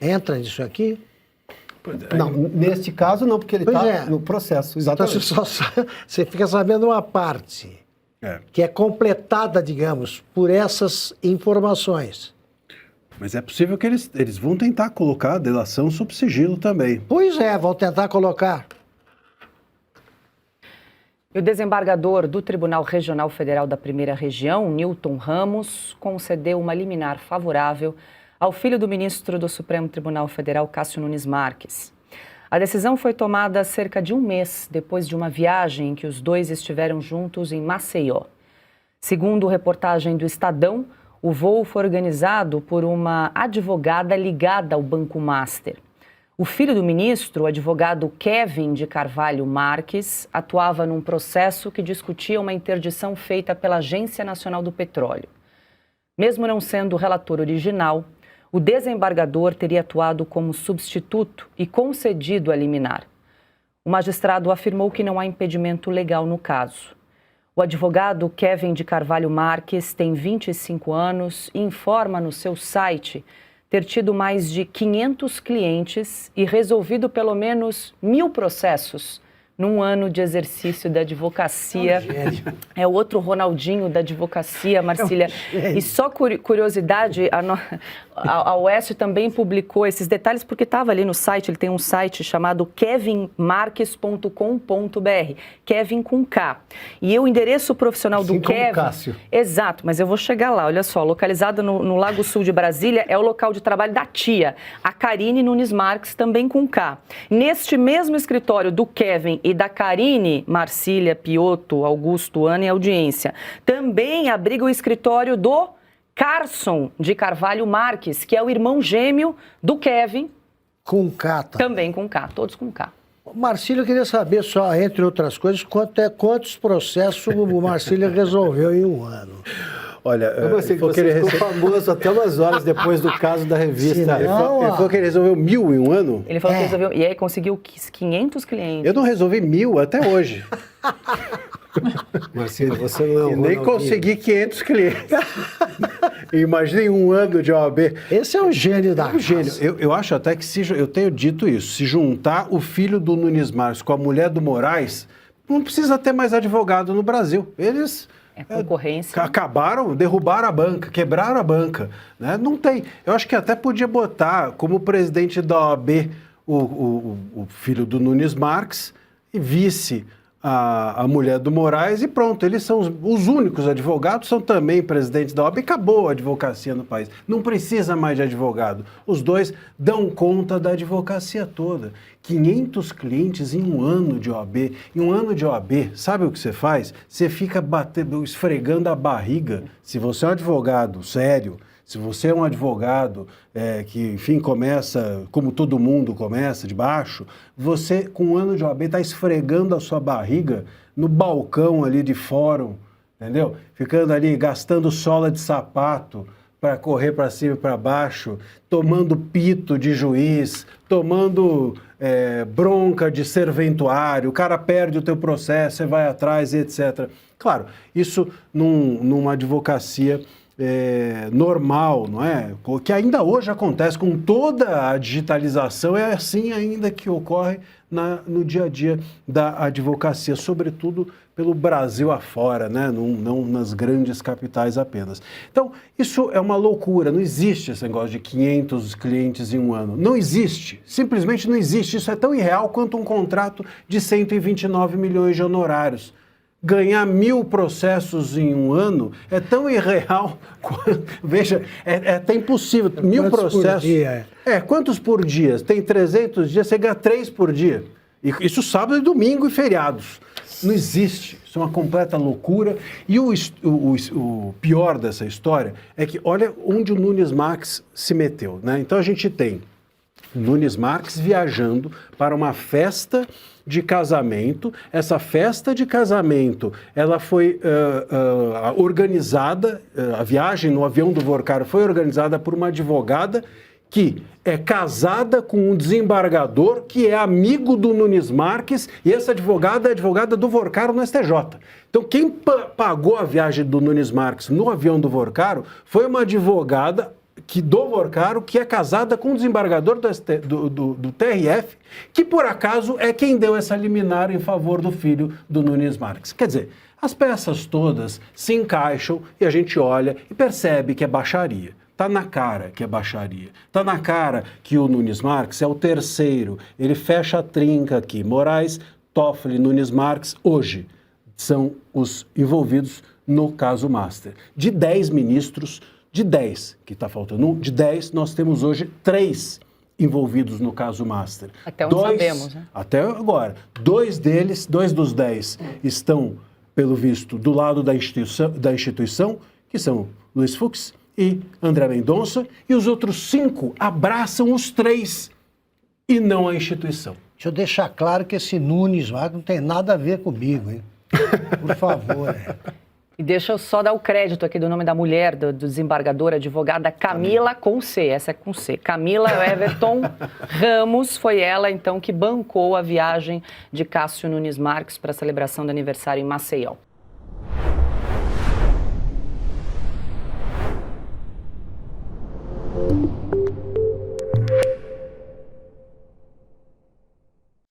Entra nisso aqui? Não, neste caso não, porque ele está no processo, exatamente. Então você fica sabendo uma parte, que é completada, digamos, por essas informações. Mas é possível que eles vão tentar colocar a delação sob sigilo também. Pois é, vão tentar colocar. E o desembargador do Tribunal Regional Federal da Primeira Região, Newton Ramos, concedeu uma liminar favorável ao filho do ministro do Supremo Tribunal Federal, Cássio Nunes Marques. A decisão foi tomada há cerca de um mês depois de uma viagem em que os dois estiveram juntos em Maceió. Segundo reportagem do Estadão, o voo foi organizado por uma advogada ligada ao Banco Master. O filho do ministro, o advogado Kevin de Carvalho Marques, atuava num processo que discutia uma interdição feita pela Agência Nacional do Petróleo. Mesmo não sendo o relator original, o desembargador teria atuado como substituto e concedido a liminar. O magistrado afirmou que não há impedimento legal no caso. O advogado Kevin de Carvalho Marques tem 25 anos e informa no seu site ter tido mais de 500 clientes e resolvido pelo menos 1.000 processos num ano de exercício da advocacia. É o outro Ronaldinho da advocacia, Marcília. E só curiosidade, a Oeste também publicou esses detalhes porque estava ali no site, ele tem um site chamado kevinmarques.com.br, Kevin com K. E o endereço profissional do Kevin... Cássio. Exato, mas eu vou chegar lá, olha só, localizado no Lago Sul de Brasília, é o local de trabalho da tia, a Karine Nunes Marques, também com K. Neste mesmo escritório do Kevin e da Karine, Marcília, Piotto, Augusto, Ana e Audiência, também abriga o escritório do Carson de Carvalho Marques, que é o irmão gêmeo do Kevin. Com K. Também com K, todos com K. Marcília, eu queria saber só, entre outras coisas, quantos processos o Marcília resolveu em um ano. Olha, você ficou famoso até umas horas depois do caso da revista. Ele falou que ele resolveu 1.000 em um ano? Ele falou que resolveu, e aí conseguiu 500 clientes. Eu não resolvi 1.000 até hoje. Marcília, você não é um nem consegui 500 clientes. Imagine um ano de OAB. Esse é o gênio da gênio. Eu acho até que, eu tenho dito isso, se juntar o filho do Nunes Marques com a mulher do Moraes, não precisa ter mais advogado no Brasil. Eles... concorrência. Acabaram, derrubaram a banca, quebraram a banca. Né? Não tem. Eu acho que até podia botar como presidente da OAB o filho do Nunes Marques e vice a mulher do Moraes e pronto, eles são os únicos advogados, são também presidentes da OAB e acabou a advocacia no país. Não precisa mais de advogado. Os dois dão conta da advocacia toda. 500 clientes em um ano de OAB. Em um ano de OAB, sabe o que você faz? Você fica esfregando a barriga. Se você é um advogado sério, se você é um advogado que, enfim, começa como todo mundo começa, de baixo, você, com um ano de OAB, está esfregando a sua barriga no balcão ali de fórum, entendeu? Ficando ali, gastando sola de sapato para correr para cima e para baixo, tomando pito de juiz, tomando bronca de serventuário, o cara perde o teu processo, você vai atrás, etc. Claro, isso numa advocacia normal, não é? Que ainda hoje acontece com toda a digitalização, é assim ainda que ocorre no dia a dia da advocacia, sobretudo pelo Brasil afora, né? Não nas grandes capitais apenas. Então, isso é uma loucura, não existe esse negócio de 500 clientes em um ano. Não existe, simplesmente não existe. Isso é tão irreal quanto um contrato de 129 milhões de honorários. Ganhar 1.000 processos em um ano é tão irreal quanto... Veja, é até impossível. 1.000 processos... Por dia? Quantos por dia? Tem 300 dias, você ganha 3 por dia. Isso sábado e domingo e feriados. Não existe. Isso é uma completa loucura. E o pior dessa história é que olha onde o Nunes Marques se meteu, né? Então a gente tem Nunes Marques viajando para uma festa de casamento. Essa festa de casamento, ela foi organizada, a viagem no avião do Vorcaro foi organizada por uma advogada que é casada com um desembargador que é amigo do Nunes Marques, e essa advogada é advogada do Vorcaro no STJ. Então, quem pagou a viagem do Nunes Marques no avião do Vorcaro foi uma advogada do Vorcaro, que é casada com um desembargador do TRF, que por acaso é quem deu essa liminar em favor do filho do Nunes Marques. Quer dizer, as peças todas se encaixam e a gente olha e percebe que é baixaria. Está na cara que é baixaria. Está na cara que o Nunes Marques é o terceiro. Ele fecha a trinca aqui. Moraes, Toffoli, Nunes Marques, hoje são os envolvidos no caso Master. De 10 ministros, de 10, que está faltando um, de 10, nós temos hoje 3 envolvidos no caso Master. Até onde sabemos, né? Até agora. 2 dos 10, estão, pelo visto, do lado da instituição, que são Luiz Fux e André Mendonça, e os outros 5 abraçam os 3 e não a instituição. Deixa eu deixar claro que esse Nunes Marques não tem nada a ver comigo, hein? Por favor. E deixa eu só dar o crédito aqui do nome da mulher, do desembargador, advogada Camila com C, essa é com C. Camila Everton Ramos, foi ela então que bancou a viagem de Cássio Nunes Marques para a celebração do aniversário em Maceió.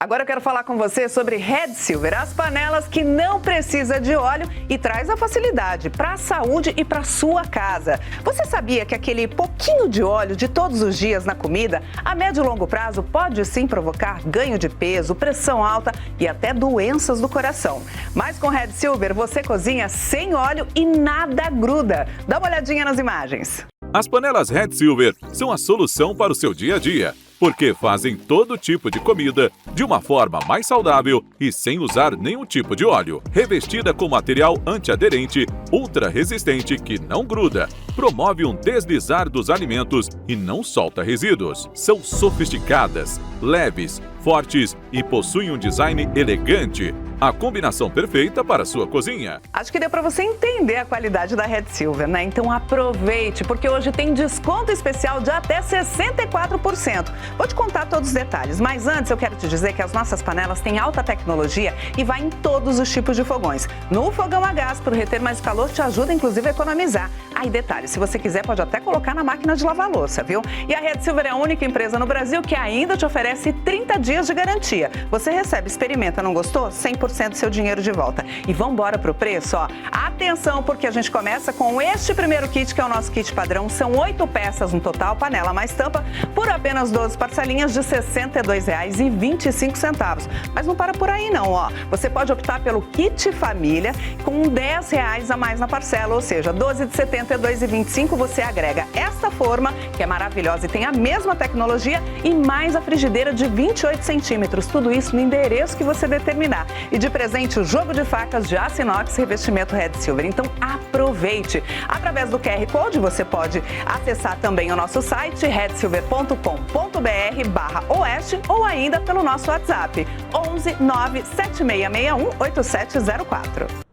Agora eu quero falar com você sobre Red Silver, as panelas que não precisa de óleo e traz a facilidade para a saúde e para a sua casa. Você sabia que aquele pouquinho de óleo de todos os dias na comida, a médio e longo prazo, pode sim provocar ganho de peso, pressão alta e até doenças do coração? Mas com Red Silver você cozinha sem óleo e nada gruda. Dá uma olhadinha nas imagens. As panelas Red Silver são a solução para o seu dia a dia, porque fazem todo tipo de comida de uma forma mais saudável e sem usar nenhum tipo de óleo. Revestida com material antiaderente, ultra resistente que não gruda, promove um deslizar dos alimentos e não solta resíduos. São sofisticadas, leves, fortes e possuem um design elegante. A combinação perfeita para a sua cozinha. Acho que deu para você entender a qualidade da Red Silver, né? Então aproveite, porque hoje tem desconto especial de até 64%. Vou te contar todos os detalhes, mas antes eu quero te dizer que as nossas panelas têm alta tecnologia e vai em todos os tipos de fogões. No fogão a gás, para reter mais calor, te ajuda inclusive a economizar. Aí detalhes, Se você quiser, pode até colocar na máquina de lavar louça, viu? E a Red Silver é a única empresa no Brasil que ainda te oferece 30 dias de garantia. Você recebe, experimenta, não gostou? 100% do seu dinheiro de volta. E vamos embora pro preço, ó. Atenção, porque a gente começa com este primeiro kit, que é o nosso kit padrão. São 8 peças no total, panela mais tampa, por apenas 12 parcelinhas de R$ 62,25. Mas não para por aí não, ó. Você pode optar pelo kit família com R$10 a mais na parcela, ou seja, 12 de R$ 72,25 você agrega esta forma, que é maravilhosa e tem a mesma tecnologia, e mais a frigideira de 28 centímetros. Tudo isso no endereço que você determinar. E de presente o jogo de facas de aço inox revestimento Red Silver. Então aproveite. Através do QR Code você pode acessar também o nosso site redsilver.com.br/oeste ou ainda pelo nosso WhatsApp 11 97661 8704.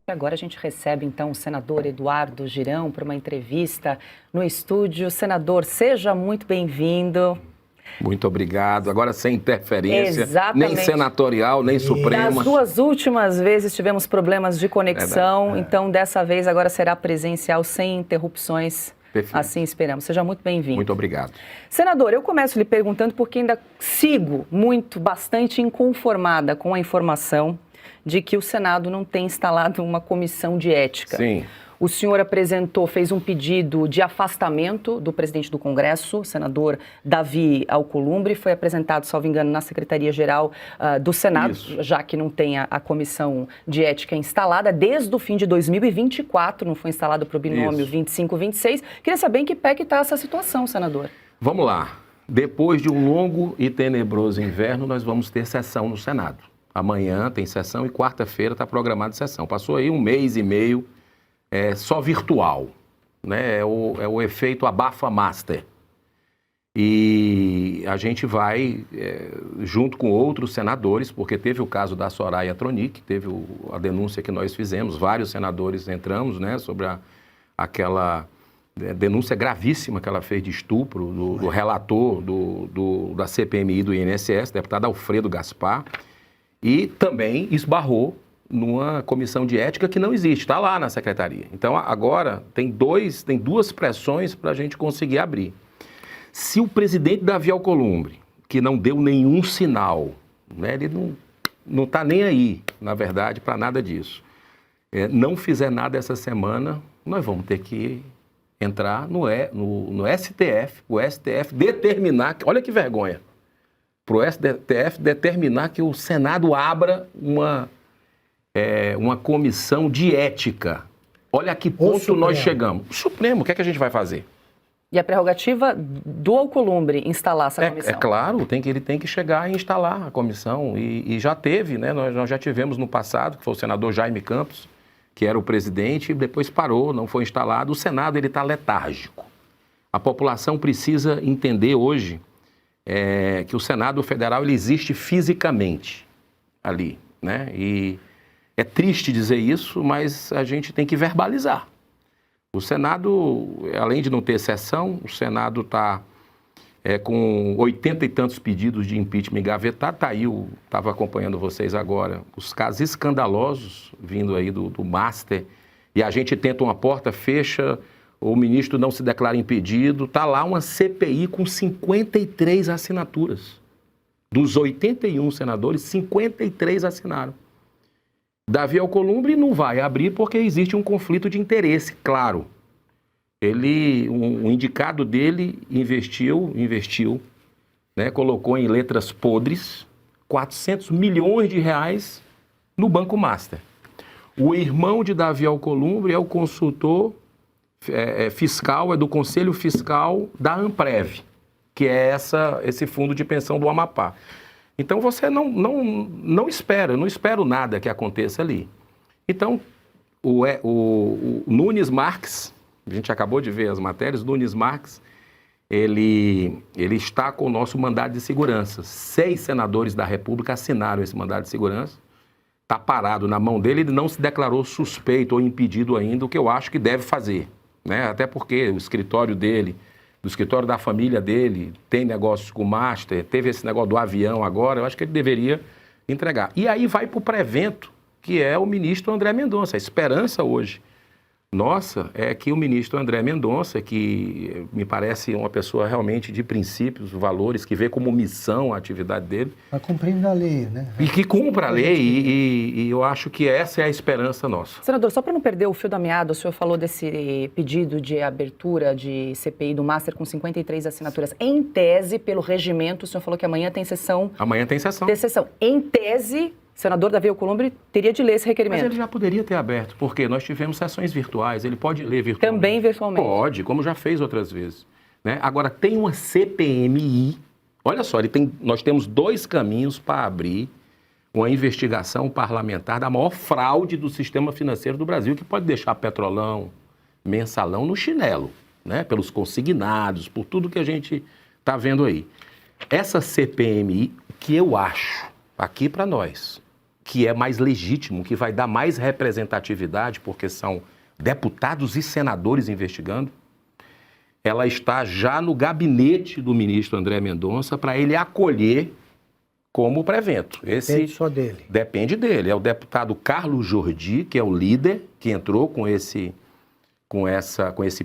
Agora a gente recebe, então, o senador Eduardo Girão para uma entrevista no estúdio. Senador, seja muito bem-vindo. Muito obrigado. Agora sem interferência, Exatamente. nem senatorial, nem Suprema. Das duas últimas vezes tivemos problemas de conexão, então dessa vez agora será presencial, sem interrupções. Perfeito. Assim esperamos. Seja muito bem-vindo. Muito obrigado. Senador, eu começo lhe perguntando porque ainda sigo bastante inconformada com a informação de que o Senado não tem instalado uma comissão de ética. Sim. O senhor fez um pedido de afastamento do presidente do Congresso, o senador Davi Alcolumbre, foi apresentado, salvo engano, na Secretaria-Geral do Senado, Isso. já que não tem a comissão de ética instalada desde o fim de 2024, não foi instalada para o binômio 25-26. Queria saber em que pé que está essa situação, senador. Vamos lá. Depois de um longo e tenebroso inverno, nós vamos ter sessão no Senado. Amanhã tem sessão e quarta-feira está programada sessão. Passou aí um mês e meio só virtual, né? É o efeito abafa master. E a gente vai, junto com outros senadores, porque teve o caso da Soraya Tronic, teve a denúncia que nós fizemos, vários senadores entramos, né, sobre aquela denúncia gravíssima que ela fez de estupro do relator da CPMI do INSS, deputado Alfredo Gaspar, e também esbarrou numa comissão de ética que não existe, está lá na secretaria. Então, agora tem duas pressões para a gente conseguir abrir. Se o presidente Davi Alcolumbre, que não deu nenhum sinal, né, ele não está nem aí, na verdade, para nada disso, não fizer nada essa semana, nós vamos ter que entrar no STF, o STF determinar, olha que vergonha, para o STF determinar que o Senado abra uma comissão de ética. Olha a que ponto nós chegamos. O Supremo, o que é que a gente vai fazer? E a prerrogativa do Alcolumbre instalar essa comissão? É claro, ele tem que chegar e instalar a comissão. E já teve, né? Nós já tivemos no passado, que foi o senador Jaime Campos, que era o presidente, e depois parou, não foi instalado. O Senado está letárgico. A população precisa entender hoje que o Senado Federal ele existe fisicamente ali, né? E é triste dizer isso, mas a gente tem que verbalizar. O Senado, além de não ter sessão, o Senado está com 80 e tantos pedidos de impeachment engavetados. Está aí, estava acompanhando vocês agora, os casos escandalosos vindo aí do Master, e a gente tenta uma porta, fecha, o ministro não se declara impedido. Está lá uma CPI com 53 assinaturas. Dos 81 senadores, 53 assinaram. Davi Alcolumbre não vai abrir porque existe um conflito de interesse, claro. O indicado dele investiu, né, colocou em letras podres 400 milhões de reais no Banco Master. O irmão de Davi Alcolumbre é o consultor fiscal, é do Conselho Fiscal da Amprev, que é esse fundo de pensão do Amapá. Então você não espera, eu não espero nada que aconteça ali. Então, o Nunes Marques, a gente acabou de ver as matérias, Nunes Marques, ele está com o nosso mandado de segurança. 6 senadores da República assinaram esse mandado de segurança. Está parado na mão dele, ele não se declarou suspeito ou impedido ainda, o que eu acho que deve fazer, né? Até porque o escritório dele do escritório da família dele, tem negócios com o Master, teve esse negócio do avião agora, eu acho que ele deveria entregar. E aí vai para o pré-vento, que é o ministro André Mendonça. A esperança hoje nossa é que o ministro André Mendonça, que me parece uma pessoa realmente de princípios, valores, que vê como missão a atividade dele. Está cumprindo a lei, né? E que cumpra a lei, e eu acho que essa é a esperança nossa. Senador, só para não perder o fio da meada, o senhor falou desse pedido de abertura de CPI do Master com 53 assinaturas. Em tese, pelo regimento, o senhor falou que amanhã tem sessão. Amanhã tem sessão. Em tese, o senador Davi Alcolumbre teria de ler esse requerimento. Mas ele já poderia ter aberto, porque nós tivemos sessões virtuais, ele pode ler virtualmente. Também virtualmente. Pode, como já fez outras vezes. Né? Agora, tem uma CPMI, olha só, nós temos 2 caminhos para abrir uma investigação parlamentar da maior fraude do sistema financeiro do Brasil, que pode deixar Petrolão, Mensalão no chinelo, né? Pelos consignados, por tudo que a gente está vendo aí. Essa CPMI, que eu acho, aqui para nós, que é mais legítimo, que vai dar mais representatividade, porque são deputados e senadores investigando, ela está já no gabinete do ministro André Mendonça para ele acolher como pré-vento. Depende só dele. Depende dele. É o deputado Carlos Jordi, que é o líder, que entrou com esse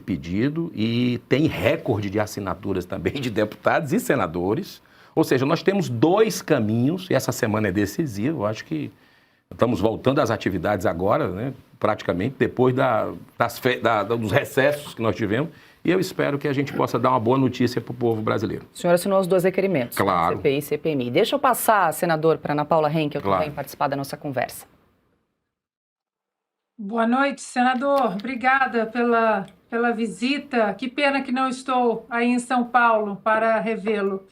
pedido e tem recorde de assinaturas também de deputados e senadores. Ou seja, nós temos 2 caminhos, e essa semana é decisiva, eu acho que estamos voltando às atividades agora, né, praticamente, depois dos recessos que nós tivemos, e eu espero que a gente possa dar uma boa notícia para o povo brasileiro. O senhor assinou os 2 requerimentos, claro. CPI e CPMI. Deixa eu passar, senador, para Ana Paula Henkel, claro, também participar da nossa conversa. Boa noite, senador. Obrigada pela visita. Que pena que não estou aí em São Paulo para revê-lo.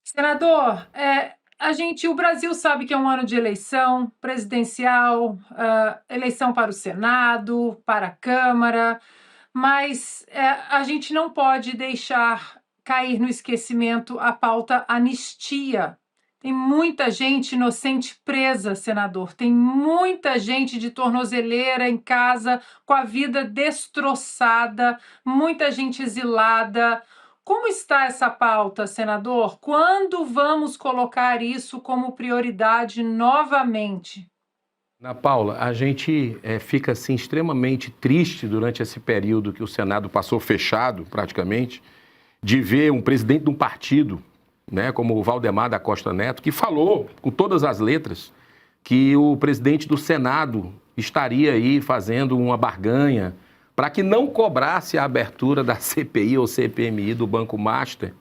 Senador, o Brasil sabe que é um ano de eleição presidencial, eleição para o Senado, para a Câmara, mas a gente não pode deixar cair no esquecimento a pauta anistia. Tem muita gente inocente presa, senador. Tem muita gente de tornozeleira em casa, com a vida destroçada, muita gente exilada. Como está essa pauta, senador? Quando vamos colocar isso como prioridade novamente? Ana Paula, a gente fica assim, extremamente triste durante esse período que o Senado passou fechado, praticamente, de ver um presidente de um partido, né, como o Valdemar da Costa Neto, que falou com todas as letras que o presidente do Senado estaria aí fazendo uma barganha para que não cobrasse a abertura da CPI ou CPMI do Banco Master,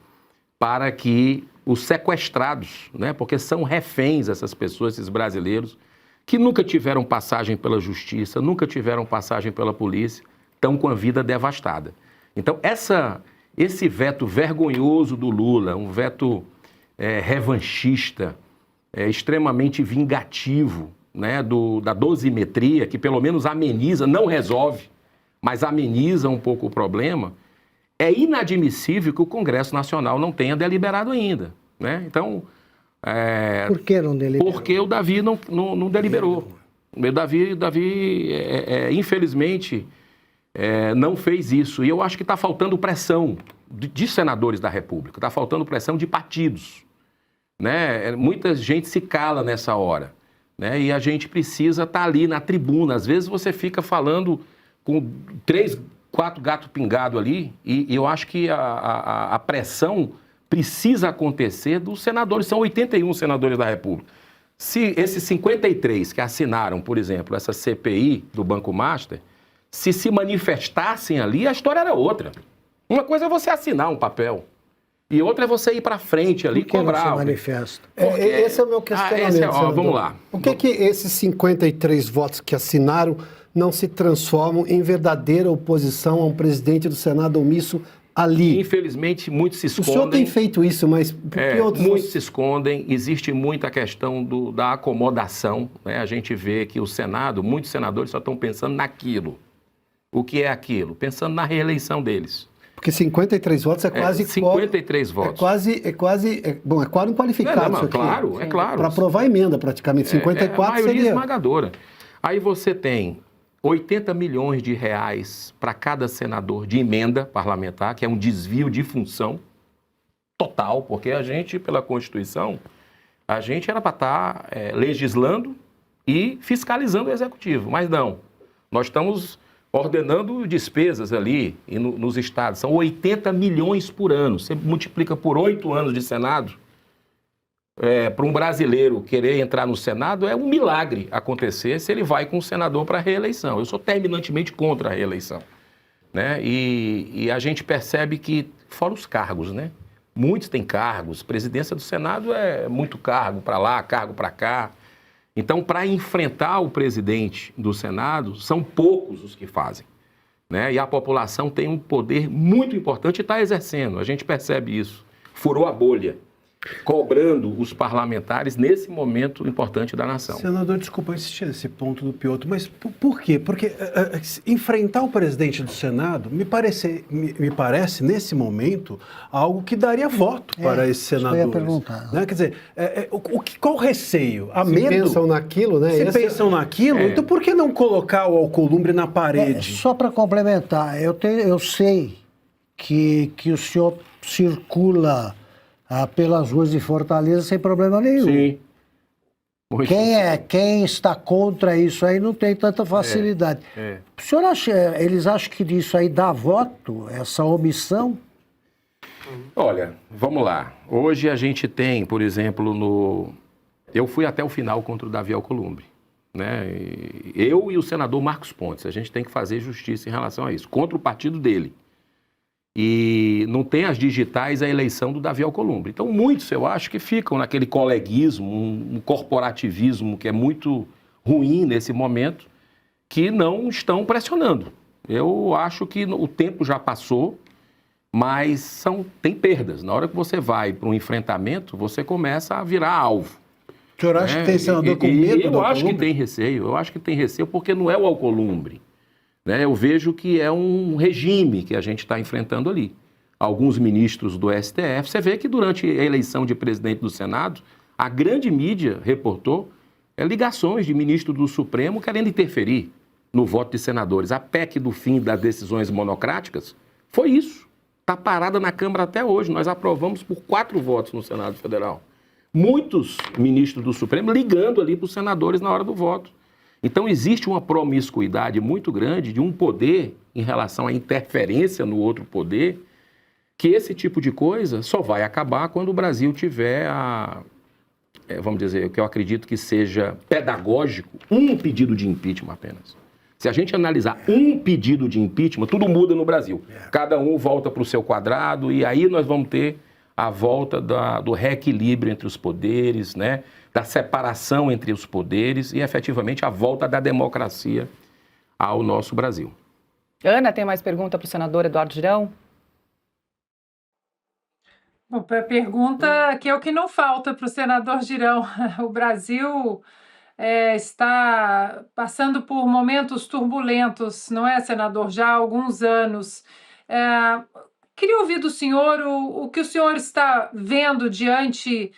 para que os sequestrados, né, porque são reféns essas pessoas, esses brasileiros, que nunca tiveram passagem pela justiça, nunca tiveram passagem pela polícia, estão com a vida devastada. Então, esse veto vergonhoso do Lula, um veto revanchista, extremamente vingativo, né, da dosimetria, que pelo menos ameniza, não resolve, mas ameniza um pouco o problema, é inadmissível que o Congresso Nacional não tenha deliberado ainda, né? Então, por que não deliberou? Porque o Davi não deliberou. O Davi infelizmente, não fez isso. E eu acho que está faltando pressão de senadores da República, está faltando pressão de partidos, né? Muita gente se cala nessa hora, né? E a gente precisa estar ali na tribuna. Às vezes você fica falando com 3, 4 gatos pingados ali, e eu acho que a pressão precisa acontecer dos senadores. São 81 senadores da República. Se esses 53 que assinaram, por exemplo, essa CPI do Banco Master, se manifestassem ali, a história era outra. Uma coisa é você assinar um papel, e outra é você ir para frente ali e cobrar. Não se manifesta? Esse é o meu questionamento, vamos lá. Por que esses 53 votos que assinaram não se transformam em verdadeira oposição a um presidente do Senado omisso ali? Infelizmente, muitos se escondem. O senhor tem feito isso, mas por que outros... Muitos se escondem, existe muita questão da acomodação, né? A gente vê que o Senado, muitos senadores só estão pensando naquilo. O que é aquilo? Pensando na reeleição deles. Porque 53 votos é quase... 53 votos. É quase qualificado isso aqui. Claro, é claro. Para aprovar a emenda, praticamente. 54 a maioria seria... esmagadora. Aí você tem 80 milhões de reais para cada senador de emenda parlamentar, que é um desvio de função total, porque a gente, pela Constituição, a gente era para estar legislando e fiscalizando o Executivo, mas não. Nós estamos ordenando despesas ali nos estados, são 80 milhões por ano. Você multiplica por 8 anos de Senado, para um brasileiro querer entrar no Senado, é um milagre acontecer se ele vai com um senador para a reeleição. Eu sou terminantemente contra a reeleição, né? E a gente percebe que, fora os cargos, né? Muitos têm cargos, presidência do Senado é muito cargo para lá, cargo para cá. Então, para enfrentar o presidente do Senado, são poucos os que fazem, né? E a população tem um poder muito importante e está exercendo. A gente percebe isso. Furou a bolha, cobrando os parlamentares nesse momento importante da nação. Senador, desculpa insistir nesse ponto do Piotr, mas por quê? Porque enfrentar o presidente do Senado me parece, nesse momento, algo que daria voto para esses senadores. Eu ia perguntar. Né? Quer dizer, qual o receio? A Se medo? pensam naquilo, né? Se pensam naquilo, então por que não colocar o alcolumbre na parede? Só para complementar, eu sei que o senhor circula pelas ruas de Fortaleza sem problema nenhum. Sim. Muito Quem está contra isso aí não tem tanta facilidade. O senhor acha, eles acham que isso aí dá voto, essa omissão? Olha, vamos lá. Hoje a gente tem, por exemplo, eu fui até o final contra o Davi Alcolumbre, né? Eu e o senador Marcos Pontes, a gente tem que fazer justiça em relação a isso, contra o partido dele. E não tem as digitais a eleição do Davi Alcolumbre. Então, muitos, eu acho, que ficam naquele coleguismo, um corporativismo que é muito ruim nesse momento, que não estão pressionando. Eu acho que o tempo já passou, mas tem perdas. Na hora que você vai para um enfrentamento, você começa a virar alvo. O senhor acha que tem senador com medo do Eu acho que Alcolumbre? tem receio. Eu acho que tem receio porque não é o Alcolumbre. Eu vejo que é um regime que a gente está enfrentando ali. Alguns ministros do STF, você vê que durante a eleição de presidente do Senado, a grande mídia reportou ligações de ministro do Supremo querendo interferir no voto de senadores. A PEC do fim das decisões monocráticas foi isso. Está parada na Câmara até hoje. Nós aprovamos por 4 votos no Senado Federal. Muitos ministros do Supremo ligando ali para os senadores na hora do voto. Então, existe uma promiscuidade muito grande de um poder em relação à interferência no outro poder, que esse tipo de coisa só vai acabar quando o Brasil tiver vamos dizer, o que eu acredito que seja pedagógico, um pedido de impeachment apenas. Se a gente analisar um pedido de impeachment, tudo muda no Brasil. Cada um volta para o seu quadrado e aí nós vamos ter a volta do reequilíbrio entre os poderes, né? Da separação entre os poderes e, efetivamente, a volta da democracia ao nosso Brasil. Ana, tem mais pergunta para o senador Eduardo Girão? Bom, a pergunta que é o que não falta para o senador Girão. O Brasil está passando por momentos turbulentos, não é, senador? Já há alguns anos. Queria ouvir do senhor o que o senhor está vendo diante...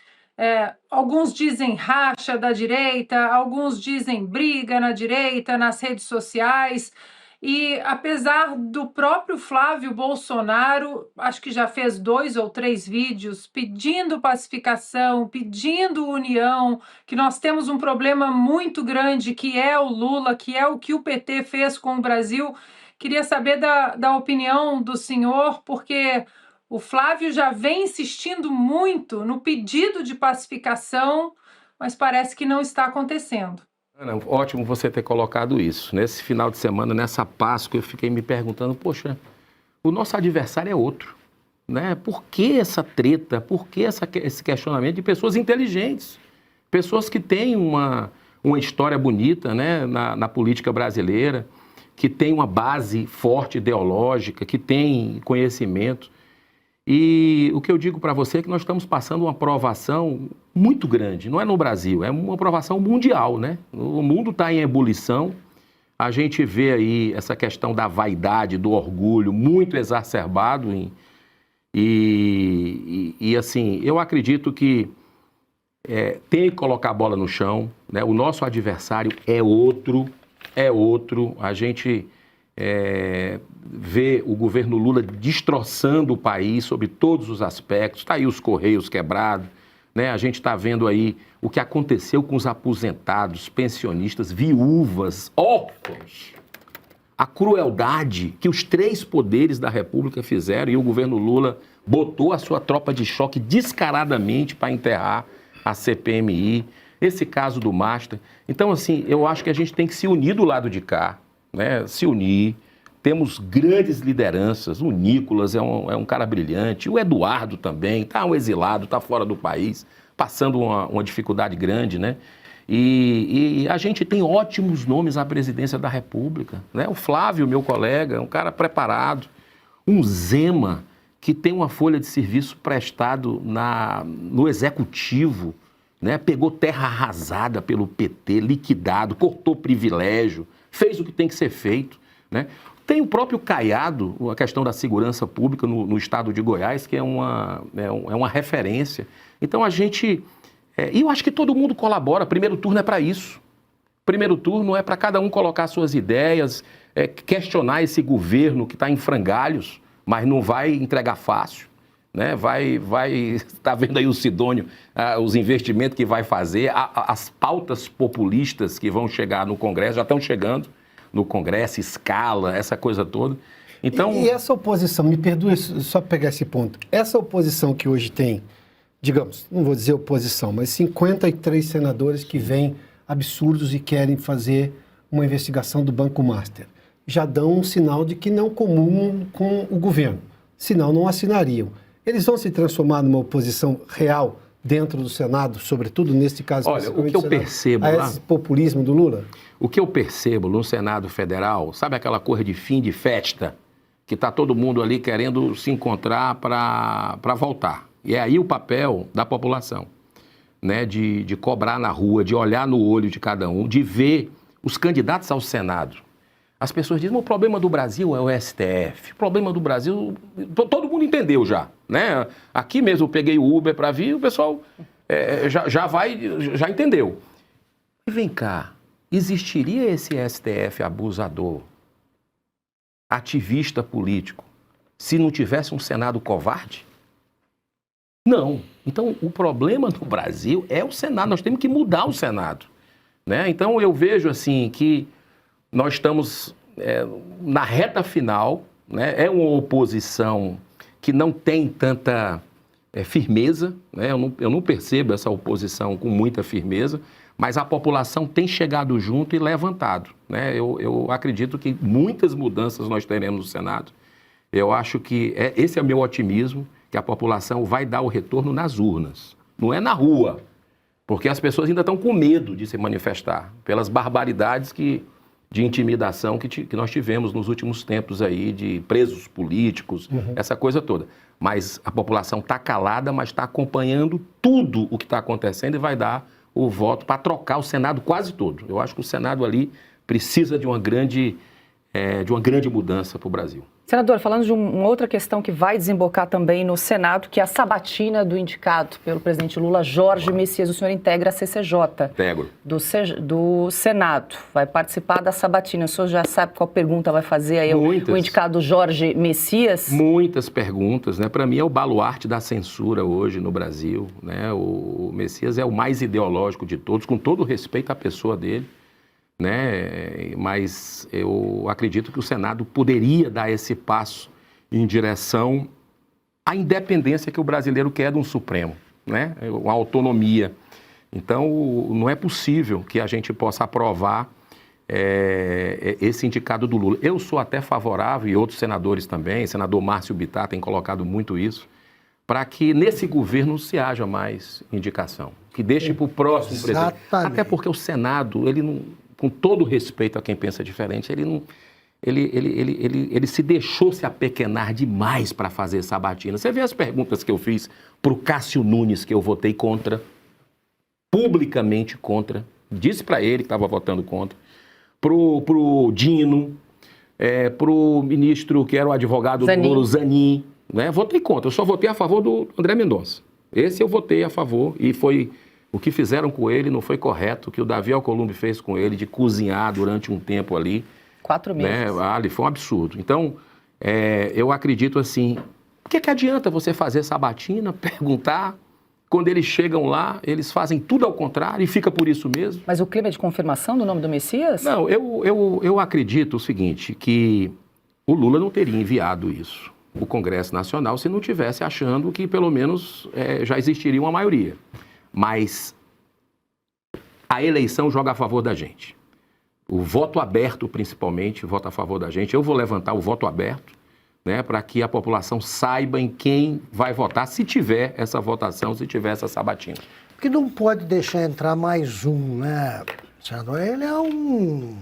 alguns dizem racha da direita, alguns dizem briga na direita, nas redes sociais. E apesar do próprio Flávio Bolsonaro, acho que já fez 2 ou 3 vídeos pedindo pacificação, pedindo união, que nós temos um problema muito grande que é o Lula, que é o que o PT fez com o Brasil. Queria saber da opinião do senhor, porque o Flávio já vem insistindo muito no pedido de pacificação, mas parece que não está acontecendo. Ana, ótimo você ter colocado isso. Nesse final de semana, nessa Páscoa, eu fiquei me perguntando, poxa, o nosso adversário é outro, né? Por que essa treta? Por que esse questionamento de pessoas inteligentes? Pessoas que têm uma história bonita, né, na política brasileira, que têm uma base forte ideológica, que têm conhecimento. E o que eu digo para você é que nós estamos passando uma provação muito grande, não é no Brasil, é uma provação mundial, né? O mundo está em ebulição, a gente vê aí essa questão da vaidade, do orgulho muito exacerbado e assim, eu acredito que tem que colocar a bola no chão, né? O nosso adversário é outro, é outro. A gente vê o governo Lula destroçando o país sobre todos os aspectos. Está aí os Correios quebrados, né? A gente está vendo aí o que aconteceu com os aposentados, pensionistas, viúvas, órfãos. A crueldade que os 3 poderes da República fizeram, e o governo Lula botou a sua tropa de choque descaradamente para enterrar a CPMI, esse caso do Master. Então, assim, eu acho que a gente tem que se unir do lado de cá, né? Se unir. Temos grandes lideranças, o Nicolas é um cara brilhante, o Eduardo também, está um exilado, está fora do país, passando uma dificuldade grande, né? E a gente tem ótimos nomes à presidência da República, né? O Flávio, meu colega, é um cara preparado, um Zema, que tem uma folha de serviço prestado no Executivo, né? Pegou terra arrasada pelo PT, liquidado, cortou privilégio, fez o que tem que ser feito, né? Tem o próprio Caiado, a questão da segurança pública no estado de Goiás, que é uma referência. Então a gente... E eu acho que todo mundo colabora. Primeiro turno é para isso. Primeiro turno é para cada um colocar suas ideias, questionar esse governo que está em frangalhos, mas não vai entregar fácil, né? Está vendo aí o Sidônio, os investimentos que vai fazer, as pautas populistas que vão chegar no Congresso, já estão chegando no Congresso, escala, essa coisa toda. Então... E essa oposição, me perdoe só pegar esse ponto, essa oposição que hoje tem, digamos, não vou dizer oposição, mas 53 senadores que vêm absurdos e querem fazer uma investigação do Banco Master, já dão um sinal de que não comungam com o governo, senão não assinariam. Eles vão se transformar numa oposição real dentro do Senado, sobretudo nesse caso... Olha, o que eu percebo lá... lá... esse populismo do Lula? O que eu percebo no Senado Federal, sabe aquela coisa de fim de festa, que está todo mundo ali querendo se encontrar para voltar. E é aí o papel da população, né? De cobrar na rua, de olhar no olho de cada um, de ver os candidatos ao Senado. As pessoas dizem, o problema do Brasil é o STF, o problema do Brasil... Todo mundo entendeu já, né? Aqui mesmo eu peguei o Uber para vir, o pessoal já entendeu. E vem cá, existiria esse STF abusador, ativista político, se não tivesse um Senado covarde? Não. Então, o problema do Brasil é o Senado. Nós temos que mudar o Senado, né? Então, eu vejo assim que nós estamos na reta final, né? É uma oposição que não tem tanta firmeza, né? Eu não percebo essa oposição com muita firmeza, mas a população tem chegado junto e levantado, né? Eu acredito que muitas mudanças nós teremos no Senado. Eu acho que esse é o meu otimismo, que a população vai dar o retorno nas urnas, não é na rua, porque as pessoas ainda estão com medo de se manifestar pelas barbaridades de intimidação que nós tivemos nos últimos tempos aí, de presos políticos, essa coisa toda. Mas a população está calada, mas está acompanhando tudo o que está acontecendo e vai dar o voto para trocar o Senado quase todo. Eu acho que o Senado ali precisa de uma grande mudança para o Brasil. Senador, falando de uma outra questão que vai desembocar também no Senado, que é a sabatina do indicado pelo presidente Lula, Jorge Messias. O senhor integra a CCJ. Integro. Do Senado. Vai participar da sabatina. O senhor já sabe qual pergunta vai fazer aí o indicado Jorge Messias? Muitas perguntas, né? Para mim é o baluarte da censura hoje no Brasil, né? O Messias é o mais ideológico de todos, com todo o respeito à pessoa dele, né? Mas eu acredito que o Senado poderia dar esse passo em direção à independência que o brasileiro quer de um Supremo, né? Uma autonomia. Então, não é possível que a gente possa aprovar esse indicado do Lula. Eu sou até favorável, e outros senadores também, o senador Márcio Bittar tem colocado muito isso, para que nesse governo se haja mais indicação, que deixe para o próximo presidente. Até porque o Senado, ele não... com todo respeito a quem pensa diferente, ele se deixou se apequenar demais para fazer sabatina. Você vê as perguntas que eu fiz para o Cássio Nunes, que eu votei contra, publicamente contra, disse para ele que estava votando contra, para o Dino, para o ministro que era o advogado do Lula, Zanin, né? Votei contra, eu só votei a favor do André Mendonça. Esse eu votei a favor e foi O que fizeram com ele não foi correto, o que o Davi Alcolumbre fez com ele, de cozinhar durante um tempo ali. 4 meses. Né? Ali foi um absurdo. Então, eu acredito assim, o que adianta você fazer sabatina, perguntar, quando eles chegam lá, eles fazem tudo ao contrário e fica por isso mesmo? Mas o clima é de confirmação do nome do Messias? Não, eu acredito o seguinte, que o Lula não teria enviado isso, o Congresso Nacional, se não tivesse achando que pelo menos já existiria uma maioria. Mas a eleição joga a favor da gente. O voto aberto, principalmente, vota a favor da gente. Eu vou levantar o voto aberto, né, para que a população saiba em quem vai votar, se tiver essa votação, se tiver essa sabatina. Porque não pode deixar entrar mais um, né, senador? Ele é um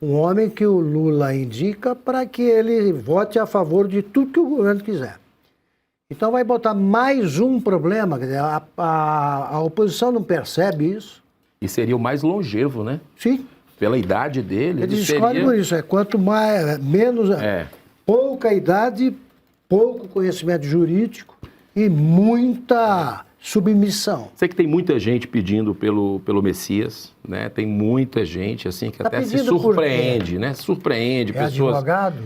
homem que o Lula indica para que ele vote a favor de tudo que o governo quiser. Então vai botar mais um problema, quer dizer, a oposição não percebe isso. E seria o mais longevo, né? Sim. Pela idade dele. Eles escolhem por isso, quanto mais, menos, pouca idade, pouco conhecimento jurídico e muita submissão. Sei que tem muita gente pedindo pelo Messias, né? Tem muita gente assim que até se surpreende, né? Surpreende pessoas. Advogado?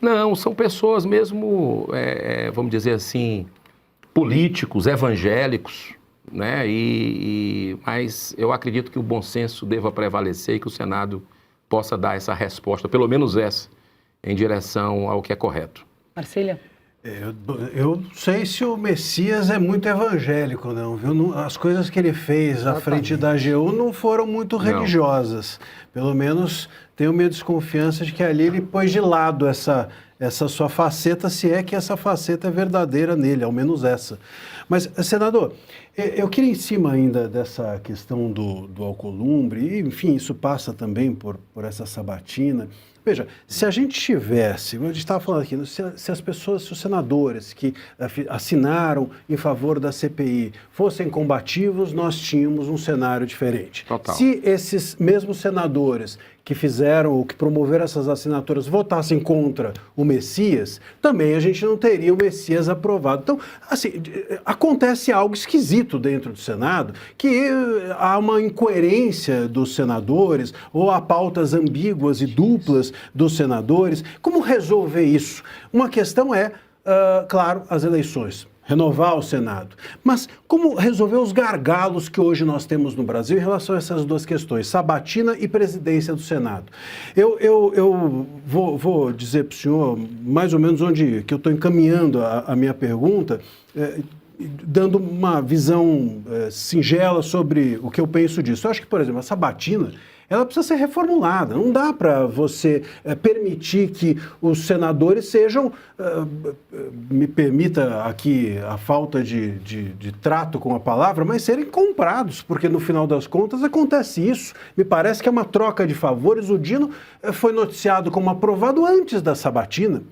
Não, são pessoas mesmo, vamos dizer assim, políticos, evangélicos, né? Mas eu acredito que o bom senso deva prevalecer e que o Senado possa dar essa resposta, pelo menos essa, em direção ao que é correto. Marcília? Eu não sei se o Messias é muito evangélico, não, viu? As coisas que ele fez à frente da AGU não foram muito religiosas. Pelo menos tenho minha desconfiança de que ali ele pôs de lado essa sua faceta, se é que essa faceta é verdadeira nele, ao menos essa. Mas, senador, eu queria, em cima ainda dessa questão do Alcolumbre, e, enfim, isso passa também por essa sabatina. Veja, se a gente tivesse, a gente estava falando aqui, se as pessoas, se os senadores que assinaram em favor da CPI fossem combativos, nós tínhamos um cenário diferente. Total. Se esses mesmos senadores que fizeram ou que promoveram essas assinaturas votassem contra o Messias, também a gente não teria o Messias aprovado. Então, assim, acontece algo esquisito dentro do Senado, que há uma incoerência dos senadores, ou há pautas ambíguas e duplas dos senadores. Como resolver isso? Uma questão é, claro, as eleições. Renovar o Senado. Mas como resolver os gargalos que hoje nós temos no Brasil em relação a essas duas questões, sabatina e presidência do Senado? Eu vou dizer para o senhor mais ou menos onde que eu estou encaminhando a minha pergunta, dando uma visão singela sobre o que eu penso disso. Eu acho que, por exemplo, a sabatina, ela precisa ser reformulada. Não dá para você permitir que os senadores sejam, me permita aqui a falta de trato com a palavra, mas serem comprados, porque no final das contas acontece isso. Me parece que é uma troca de favores. O Dino foi noticiado como aprovado antes da sabatina.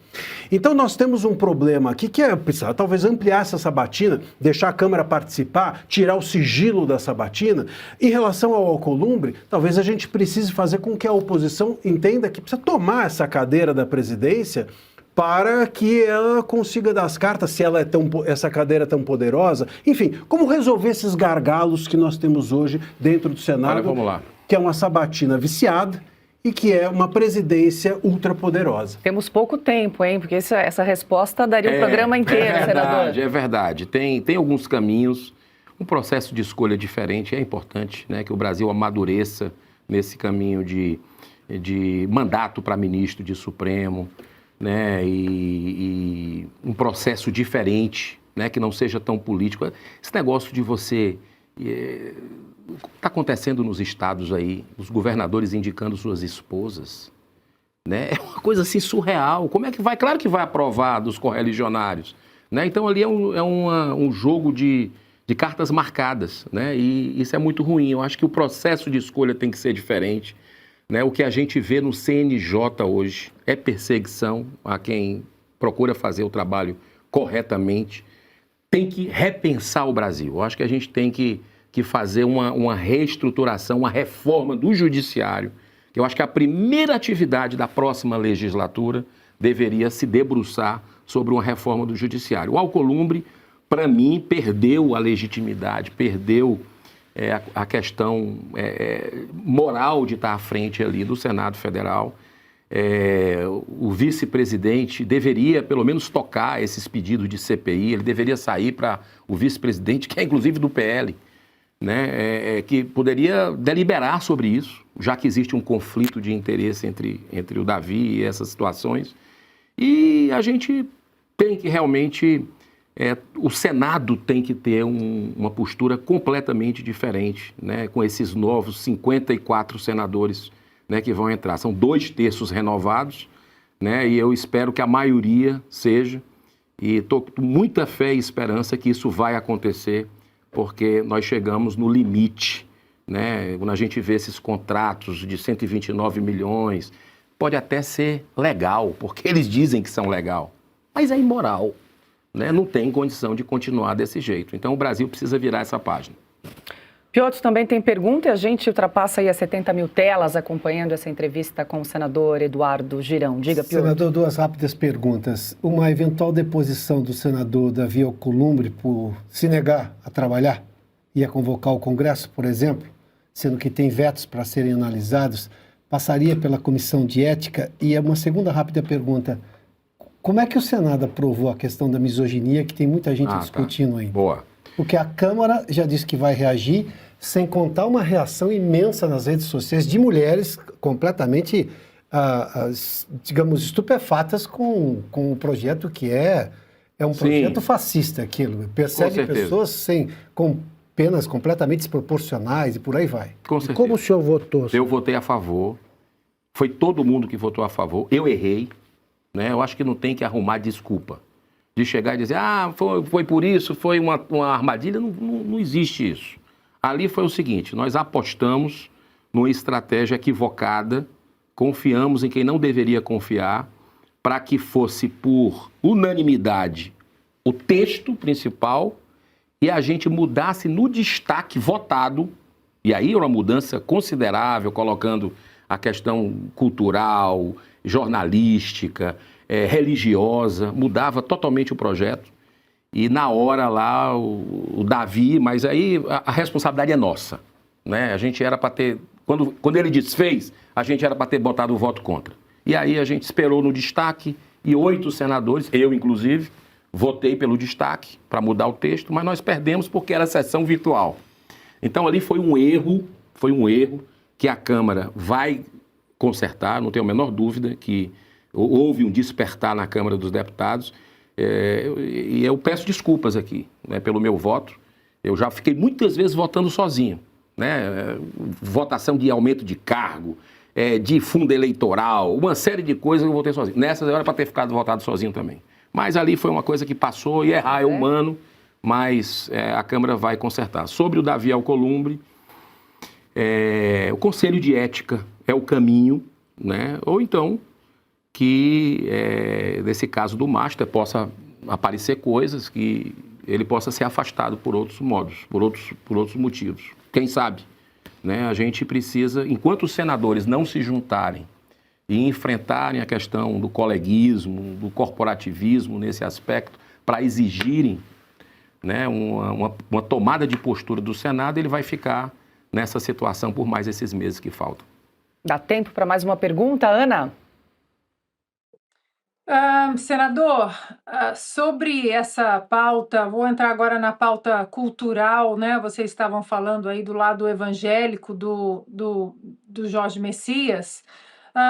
Então nós temos um problema aqui que é precisar talvez ampliar essa sabatina, deixar a Câmara participar, tirar o sigilo da sabatina. Em relação ao Alcolumbre, talvez a gente precise fazer com que a oposição entenda que precisa tomar essa cadeira da presidência para que ela consiga dar as cartas, se ela essa cadeira é tão poderosa. Enfim, como resolver esses gargalos que nós temos hoje dentro do Senado, vamos lá. Que é uma sabatina viciada e que é uma presidência ultrapoderosa. Temos pouco tempo, hein? Porque essa resposta daria um programa inteiro, senador. É verdade. Tem alguns caminhos, um processo de escolha diferente. É importante, né, que o Brasil amadureça nesse caminho de mandato para ministro de Supremo, né, e um processo diferente, né, que não seja tão político. Esse negócio de você... está acontecendo nos estados aí, os governadores indicando suas esposas, né? É uma coisa assim surreal. Como é que vai? Claro que vai aprovar dos correligionários, né? Então ali é um jogo de cartas marcadas, né? E isso é muito ruim. Eu acho que o processo de escolha tem que ser diferente, né? O que a gente vê no CNJ hoje é perseguição a quem procura fazer o trabalho corretamente. Tem que repensar o Brasil. Eu acho que a gente tem que fazer uma reestruturação, uma reforma do judiciário. Eu acho que a primeira atividade da próxima legislatura deveria se debruçar sobre uma reforma do judiciário. O Alcolumbre, para mim, perdeu a legitimidade, perdeu a questão moral de estar à frente ali do Senado Federal. O vice-presidente deveria, pelo menos, tocar esses pedidos de CPI, ele deveria sair para o vice-presidente, que é inclusive do PL, né, que poderia deliberar sobre isso, já que existe um conflito de interesse entre o Davi e essas situações. E a gente tem que realmente... o Senado tem que ter uma postura completamente diferente, né, com esses novos 54 senadores, né, que vão entrar. São 2/3 renovados, né, e eu espero que a maioria seja, e estou com muita fé e esperança que isso vai acontecer, porque nós chegamos no limite, né, quando a gente vê esses contratos de 129 milhões, pode até ser legal, porque eles dizem que são legal, mas é imoral, né, não tem condição de continuar desse jeito. Então o Brasil precisa virar essa página. Piotr também tem pergunta e a gente ultrapassa aí as 70 mil telas acompanhando essa entrevista com o senador Eduardo Girão. Diga, Piotr. Senador, 2 rápidas perguntas. Uma eventual deposição do senador Davi Alcolumbre por se negar a trabalhar e a convocar o Congresso, por exemplo, sendo que tem vetos para serem analisados, passaria pela Comissão de Ética? E uma segunda rápida pergunta. Como é que o Senado aprovou a questão da misoginia, que tem muita gente discutindo ainda? Boa. Porque a Câmara já disse que vai reagir, sem contar uma reação imensa nas redes sociais de mulheres completamente, digamos, estupefatas com o projeto que é um projeto fascista aquilo. Persegue pessoas com penas completamente desproporcionais e por aí vai. Com certeza. Como o senhor votou? Eu votei a favor. Foi todo mundo que votou a favor. Eu errei, né? Eu acho que não tem que arrumar desculpa. De chegar e dizer, foi por isso, foi uma armadilha. Não existe isso. Ali foi o seguinte, nós apostamos numa estratégia equivocada, confiamos em quem não deveria confiar, para que fosse por unanimidade o texto principal e a gente mudasse no destaque votado, e aí uma mudança considerável, colocando a questão cultural, jornalística, religiosa, mudava totalmente o projeto. E na hora lá, o Davi, mas aí a responsabilidade é nossa, né? A gente era para ter, quando ele desfez, a gente era para ter botado o voto contra. E aí a gente esperou no destaque e 8 senadores, eu inclusive, votei pelo destaque para mudar o texto, mas nós perdemos porque era sessão virtual. Então ali foi um erro que a Câmara vai consertar, não tenho a menor dúvida que houve um despertar na Câmara dos Deputados. E eu peço desculpas aqui, né, pelo meu voto. Eu já fiquei muitas vezes votando sozinho, né? Votação de aumento de cargo, de fundo eleitoral, uma série de coisas eu votei sozinho. Nessas era para ter ficado votado sozinho também. Mas ali foi uma coisa que passou e errar é humano, mas a Câmara vai consertar. Sobre o Davi Alcolumbre, o Conselho de Ética é o caminho, né? Ou então que, nesse caso do Master, possa aparecer coisas que ele possa ser afastado por outros modos, por outros motivos. Quem sabe? Né? A gente precisa, enquanto os senadores não se juntarem e enfrentarem a questão do coleguismo, do corporativismo nesse aspecto, para exigirem, né, uma tomada de postura do Senado, ele vai ficar nessa situação por mais esses meses que faltam. Dá tempo para mais uma pergunta, Ana? Senador, sobre essa pauta, vou entrar agora na pauta cultural, né? Vocês estavam falando aí do lado evangélico do Jorge Messias.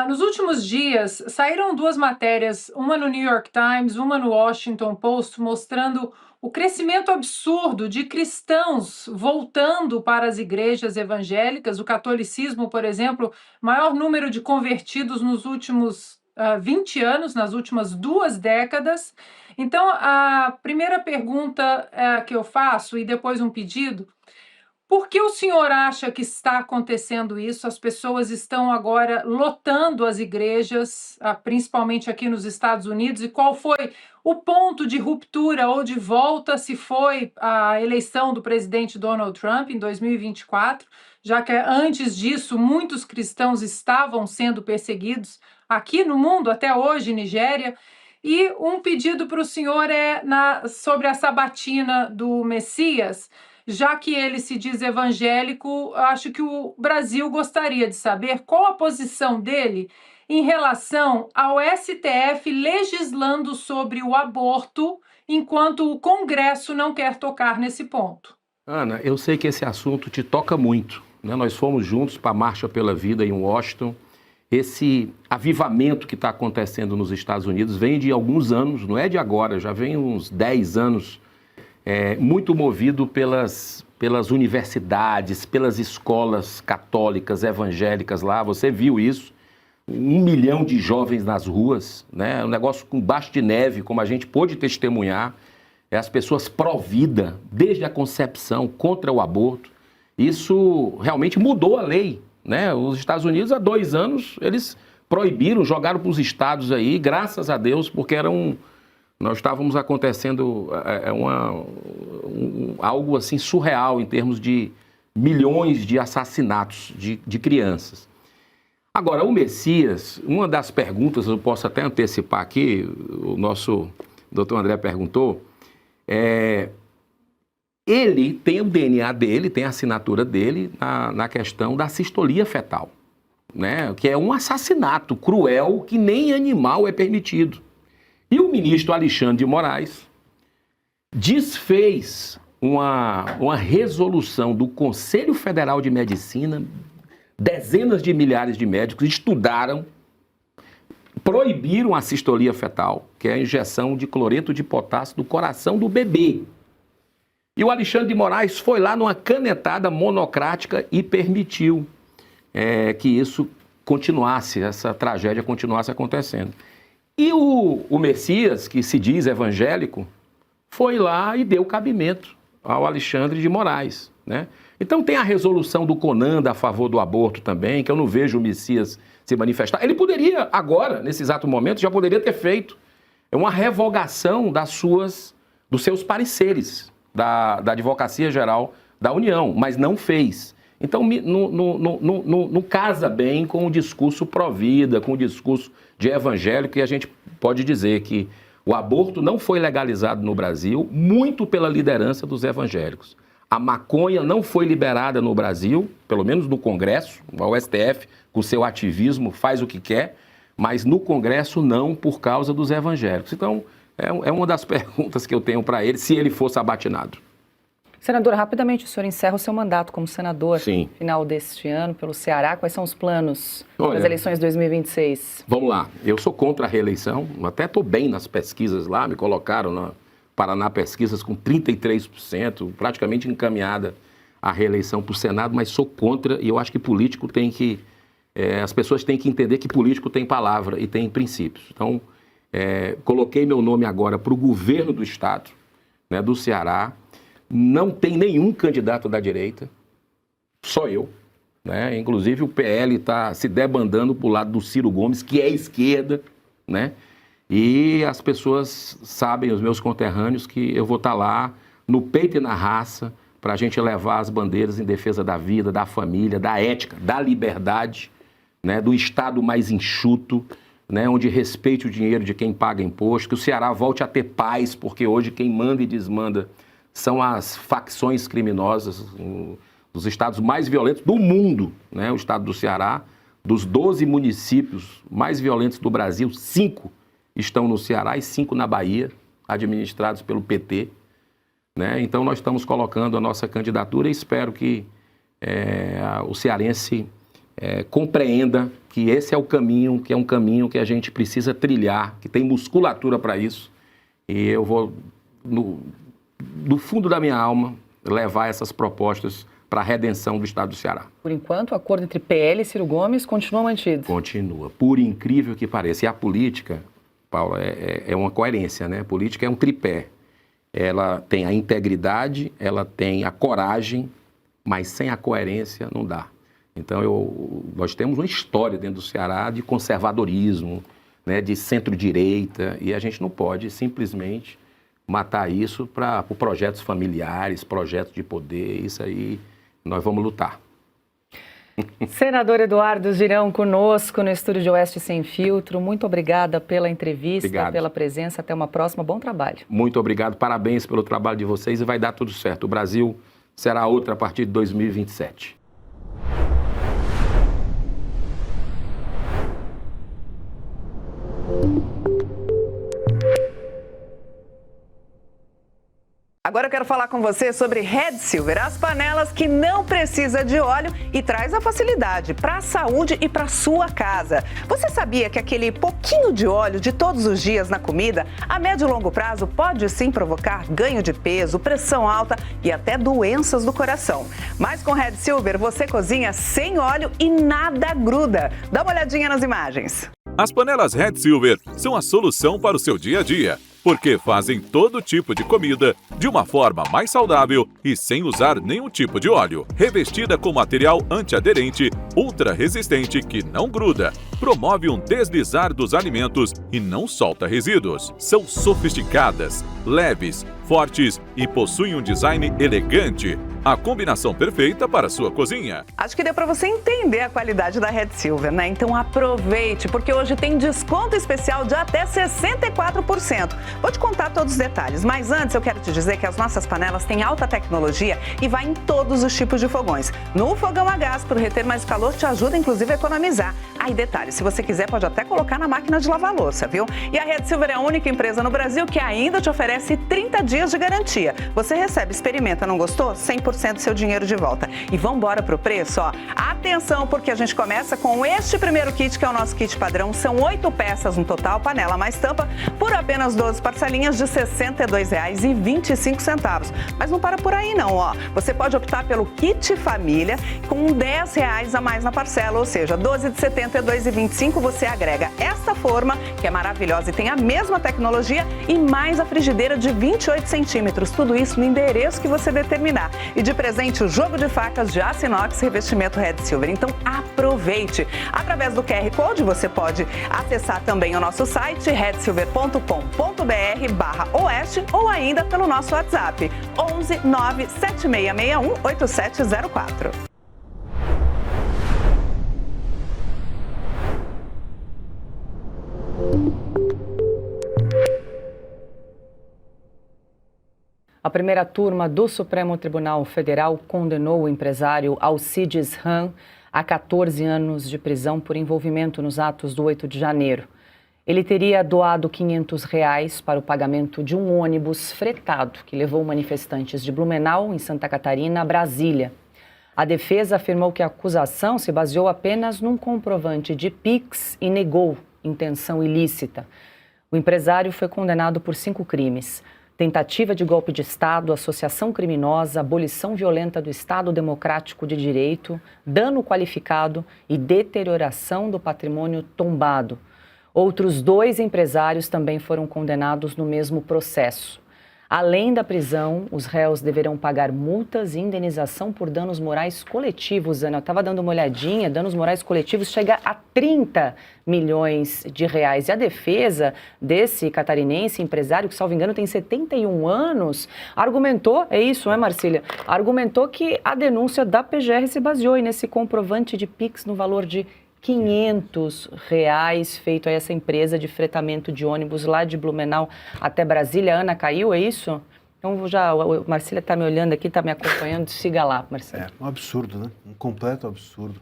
Nos últimos dias, saíram 2 matérias, uma no New York Times, uma no Washington Post, mostrando o crescimento absurdo de cristãos voltando para as igrejas evangélicas. O catolicismo, por exemplo, maior número de convertidos nos últimos 20 anos, nas últimas 2 décadas. Então, a primeira pergunta que eu faço, e depois um pedido: por que o senhor acha que está acontecendo isso? As pessoas estão agora lotando as igrejas, principalmente aqui nos Estados Unidos, e qual foi o ponto de ruptura ou de volta, se foi a eleição do presidente Donald Trump em 2024, já que antes disso muitos cristãos estavam sendo perseguidos aqui no mundo, até hoje, Nigéria. E um pedido para o senhor sobre a sabatina do Messias. já que ele se diz evangélico, acho que o Brasil gostaria de saber qual a posição dele em relação ao STF legislando sobre o aborto, enquanto o Congresso não quer tocar nesse ponto. Ana, eu sei que esse assunto te toca muito, né? Nós fomos juntos para a Marcha pela Vida em Washington. Esse avivamento que está acontecendo nos Estados Unidos vem de alguns anos, não é de agora, já vem uns 10 anos, muito movido pelas universidades, pelas escolas católicas, evangélicas lá. Você viu isso? 1 milhão de jovens nas ruas, né? Um negócio com baixo de neve, como a gente pôde testemunhar. As pessoas pró-vida, desde a concepção, contra o aborto. Isso realmente mudou a lei, né? Os Estados Unidos, há 2 anos, eles proibiram, jogaram para os estados aí, graças a Deus, porque nós estávamos acontecendo algo assim surreal em termos de milhões de assassinatos de crianças. Agora, o Messias, uma das perguntas, eu posso até antecipar aqui, o nosso doutor André perguntou, ele tem o DNA dele, tem a assinatura dele na questão da sistolia fetal, né? Que é um assassinato cruel que nem animal é permitido. E o ministro Alexandre de Moraes desfez uma resolução do Conselho Federal de Medicina, dezenas de milhares de médicos estudaram, proibiram a sistolia fetal, que é a injeção de cloreto de potássio do coração do bebê. E o Alexandre de Moraes foi lá numa canetada monocrática e permitiu que isso continuasse, essa tragédia continuasse acontecendo. E o Messias, que se diz evangélico, foi lá e deu cabimento ao Alexandre de Moraes, né? Então tem a resolução do CONANDA a favor do aborto também, que eu não vejo o Messias se manifestar. Ele poderia agora, nesse exato momento, já poderia ter feito uma revogação dos seus pareceres da Advocacia Geral da União, mas não fez. Então não casa bem com o discurso pró-vida, com o discurso de evangélico, e a gente pode dizer que o aborto não foi legalizado no Brasil, muito pela liderança dos evangélicos. A maconha não foi liberada no Brasil, pelo menos no Congresso, o STF, com seu ativismo, faz o que quer, mas no Congresso não, por causa dos evangélicos. Então, é uma das perguntas que eu tenho para ele, se ele fosse abatinado. Senador, rapidamente, o senhor encerra o seu mandato como senador, Sim. final deste ano, pelo Ceará. Quais são os planos para Olha, as eleições de 2026? Vamos lá, eu sou contra a reeleição, até estou bem nas pesquisas lá, me colocaram na Paraná Pesquisas com 33%, praticamente encaminhada a reeleição para o Senado, mas sou contra, e eu acho que político tem que... as pessoas têm que entender que político tem palavra e tem princípios. Então, coloquei meu nome agora para o governo do estado, né, do Ceará. Não tem nenhum candidato da direita, só eu, né? Inclusive o PL está se debandando para o lado do Ciro Gomes, que é esquerda, né? E as pessoas sabem, os meus conterrâneos, que eu vou estar lá no peito e na raça para a gente levar as bandeiras em defesa da vida, da família, da ética, da liberdade, né? Do Estado mais enxuto, né? Onde respeite o dinheiro de quem paga imposto, que o Ceará volte a ter paz, porque hoje quem manda e desmanda são as facções criminosas dos estados mais violentos do mundo, né? O estado do Ceará, dos 12 municípios mais violentos do Brasil, 5 estão no Ceará e 5 na Bahia, administrados pelo PT, né? Então nós estamos colocando a nossa candidatura e espero que o cearense compreenda que esse é o caminho, que é um caminho que a gente precisa trilhar, que tem musculatura para isso, e eu vou, do fundo da minha alma, levar essas propostas para a redenção do estado do Ceará. Por enquanto, o acordo entre PL e Ciro Gomes continua mantido. Continua, por incrível que pareça. E a política, Paula, é uma coerência, né? A política é um tripé. Ela tem a integridade, ela tem a coragem, mas sem a coerência não dá. Então, nós temos uma história dentro do Ceará de conservadorismo, né, de centro-direita, e a gente não pode simplesmente matar isso por projetos familiares, projetos de poder. Isso aí nós vamos lutar. Senador Eduardo Girão conosco no Estúdio de Oeste Sem Filtro. Muito obrigada pela entrevista, Obrigado. Pela presença. Até uma próxima. Bom trabalho. Muito obrigado. Parabéns pelo trabalho de vocês e vai dar tudo certo. O Brasil será outra a partir de 2027. Agora eu quero falar com você sobre Red Silver, as panelas que não precisa de óleo e traz a facilidade para a saúde e para sua casa. Você sabia que aquele pouquinho de óleo de todos os dias na comida, a médio e longo prazo, pode sim provocar ganho de peso, pressão alta e até doenças do coração? Mas com Red Silver você cozinha sem óleo e nada gruda. Dá uma olhadinha nas imagens. As panelas Red Silver são a solução para o seu dia a dia, porque fazem todo tipo de comida de uma forma mais saudável e sem usar nenhum tipo de óleo. Revestida com material antiaderente, ultra resistente que não gruda, promove um deslizar dos alimentos e não solta resíduos. São sofisticadas, leves, fortes e possuem um design elegante. A combinação perfeita para a sua cozinha. Acho que deu para você entender a qualidade da Red Silver, né? Então aproveite, porque hoje tem desconto especial de até 64%. Vou te contar todos os detalhes, mas antes eu quero te dizer que as nossas panelas têm alta tecnologia e vai em todos os tipos de fogões. No fogão a gás, para reter mais calor, te ajuda inclusive a economizar. Aí detalhe, se você quiser pode até colocar na máquina de lavar louça, viu? E a Red Silver é a única empresa no Brasil que ainda te oferece 30 dias de garantia. Você recebe, experimenta, não gostou? 100% do seu dinheiro de volta. E vamos embora pro preço, ó. Atenção, porque a gente começa com este primeiro kit, que é o nosso kit padrão. São 8 peças no total, panela mais tampa, por apenas 12 parcelinhas de R$ 62,25. Mas não para por aí não, ó. Você pode optar pelo kit família com R$ 10 a mais na parcela, ou seja, 12 de R$ 72,25 você agrega esta forma, que é maravilhosa e tem a mesma tecnologia, e mais a frigideira de 28 centímetros. Tudo isso no endereço que você determinar. E de presente o jogo de facas de aço inox revestimento Red Silver. Então aproveite! Através do QR Code você pode acessar também o nosso site redsilver.com.br/oeste ou ainda pelo nosso WhatsApp 11 97661 8704. A primeira turma do Supremo Tribunal Federal condenou o empresário Alcides Ram a 14 anos de prisão por envolvimento nos atos do 8 de janeiro. Ele teria doado R$ 500 para o pagamento de um ônibus fretado que levou manifestantes de Blumenau, em Santa Catarina, a Brasília. A defesa afirmou que a acusação se baseou apenas num comprovante de Pix e negou intenção ilícita. O empresário foi condenado por 5 crimes: tentativa de golpe de Estado, associação criminosa, abolição violenta do Estado Democrático de Direito, dano qualificado e deterioração do patrimônio tombado. Outros 2 empresários também foram condenados no mesmo processo. Além da prisão, os réus deverão pagar multas e indenização por danos morais coletivos. Ana, eu estava dando uma olhadinha, danos morais coletivos chega a 30 milhões de reais. E a defesa desse catarinense empresário, que, salvo engano, tem 71 anos, argumentou, é isso, não é, Marcília? Argumentou que a denúncia da PGR se baseou nesse comprovante de Pix no valor de R$ 500 feito a essa empresa de fretamento de ônibus lá de Blumenau até Brasília. Ana, caiu, é isso? Então, já, o Marcília está me olhando aqui, está me acompanhando, siga lá, Marcília. É um absurdo, né? Um completo absurdo.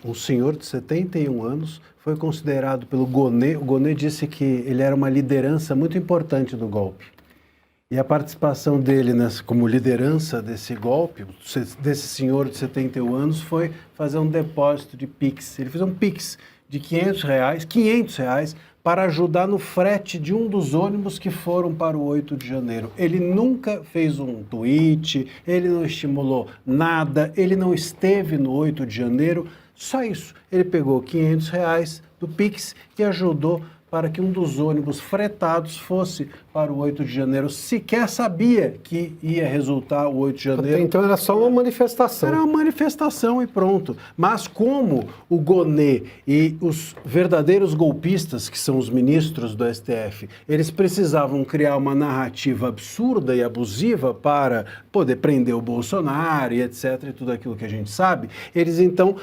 Um senhor de 71 anos foi considerado pelo Gonê. O Gonê disse que ele era uma liderança muito importante do golpe. E a participação dele como liderança desse golpe, desse senhor de 71 anos, foi fazer um depósito de Pix. Ele fez um Pix de R$ 500 para ajudar no frete de um dos ônibus que foram para o 8 de janeiro. Ele nunca fez um tweet, ele não estimulou nada, ele não esteve no 8 de janeiro, só isso. Ele pegou R$ 500 do Pix e ajudou para que um dos ônibus fretados fosse para o 8 de janeiro. Sequer sabia que ia resultar o 8 de janeiro. Então era só uma manifestação. Era uma manifestação e pronto. Mas como o Gonê e os verdadeiros golpistas, que são os ministros do STF, eles precisavam criar uma narrativa absurda e abusiva para poder prender o Bolsonaro e etc. e tudo aquilo que a gente sabe, eles então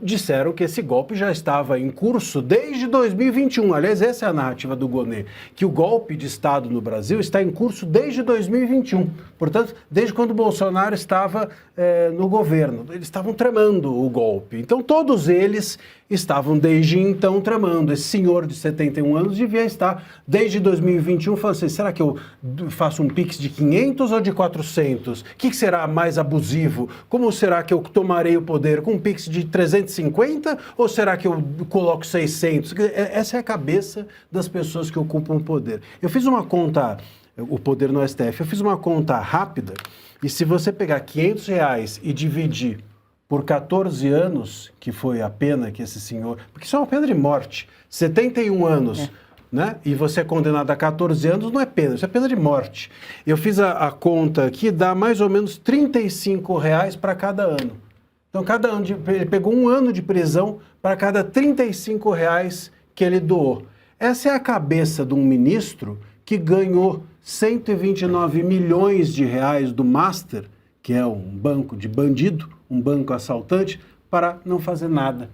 disseram que esse golpe já estava em curso desde 2021. Aliás, essa é a narrativa do Gonê, que o golpe de Estado no Brasil está em curso desde 2021. Portanto, desde quando o Bolsonaro estava no governo, eles estavam tramando o golpe. Então, todos eles estavam desde então tramando. Esse senhor de 71 anos devia estar desde 2021 falando assim, será que eu faço um Pix de 500 ou de 400? O que será mais abusivo? Como será que eu tomarei o poder? Com um Pix de 350 ou será que eu coloco 600? Essa é a cabeça das pessoas que ocupam o poder. Eu fiz uma conta, o poder no STF, eu fiz uma conta rápida e se você pegar R$500 e dividir por 14 anos, que foi a pena que esse senhor... Porque isso é uma pena de morte. 71 anos, né? E você é condenado a 14 anos, não é pena, isso é pena de morte. Eu fiz a conta aqui, dá mais ou menos R$35 para cada ano. Então, cada ano, ele pegou um ano de prisão para cada R$35 que ele doou. Essa é a cabeça de um ministro que ganhou 129 milhões de reais do Master, que é um banco de bandido, um banco assaltante, para não fazer nada.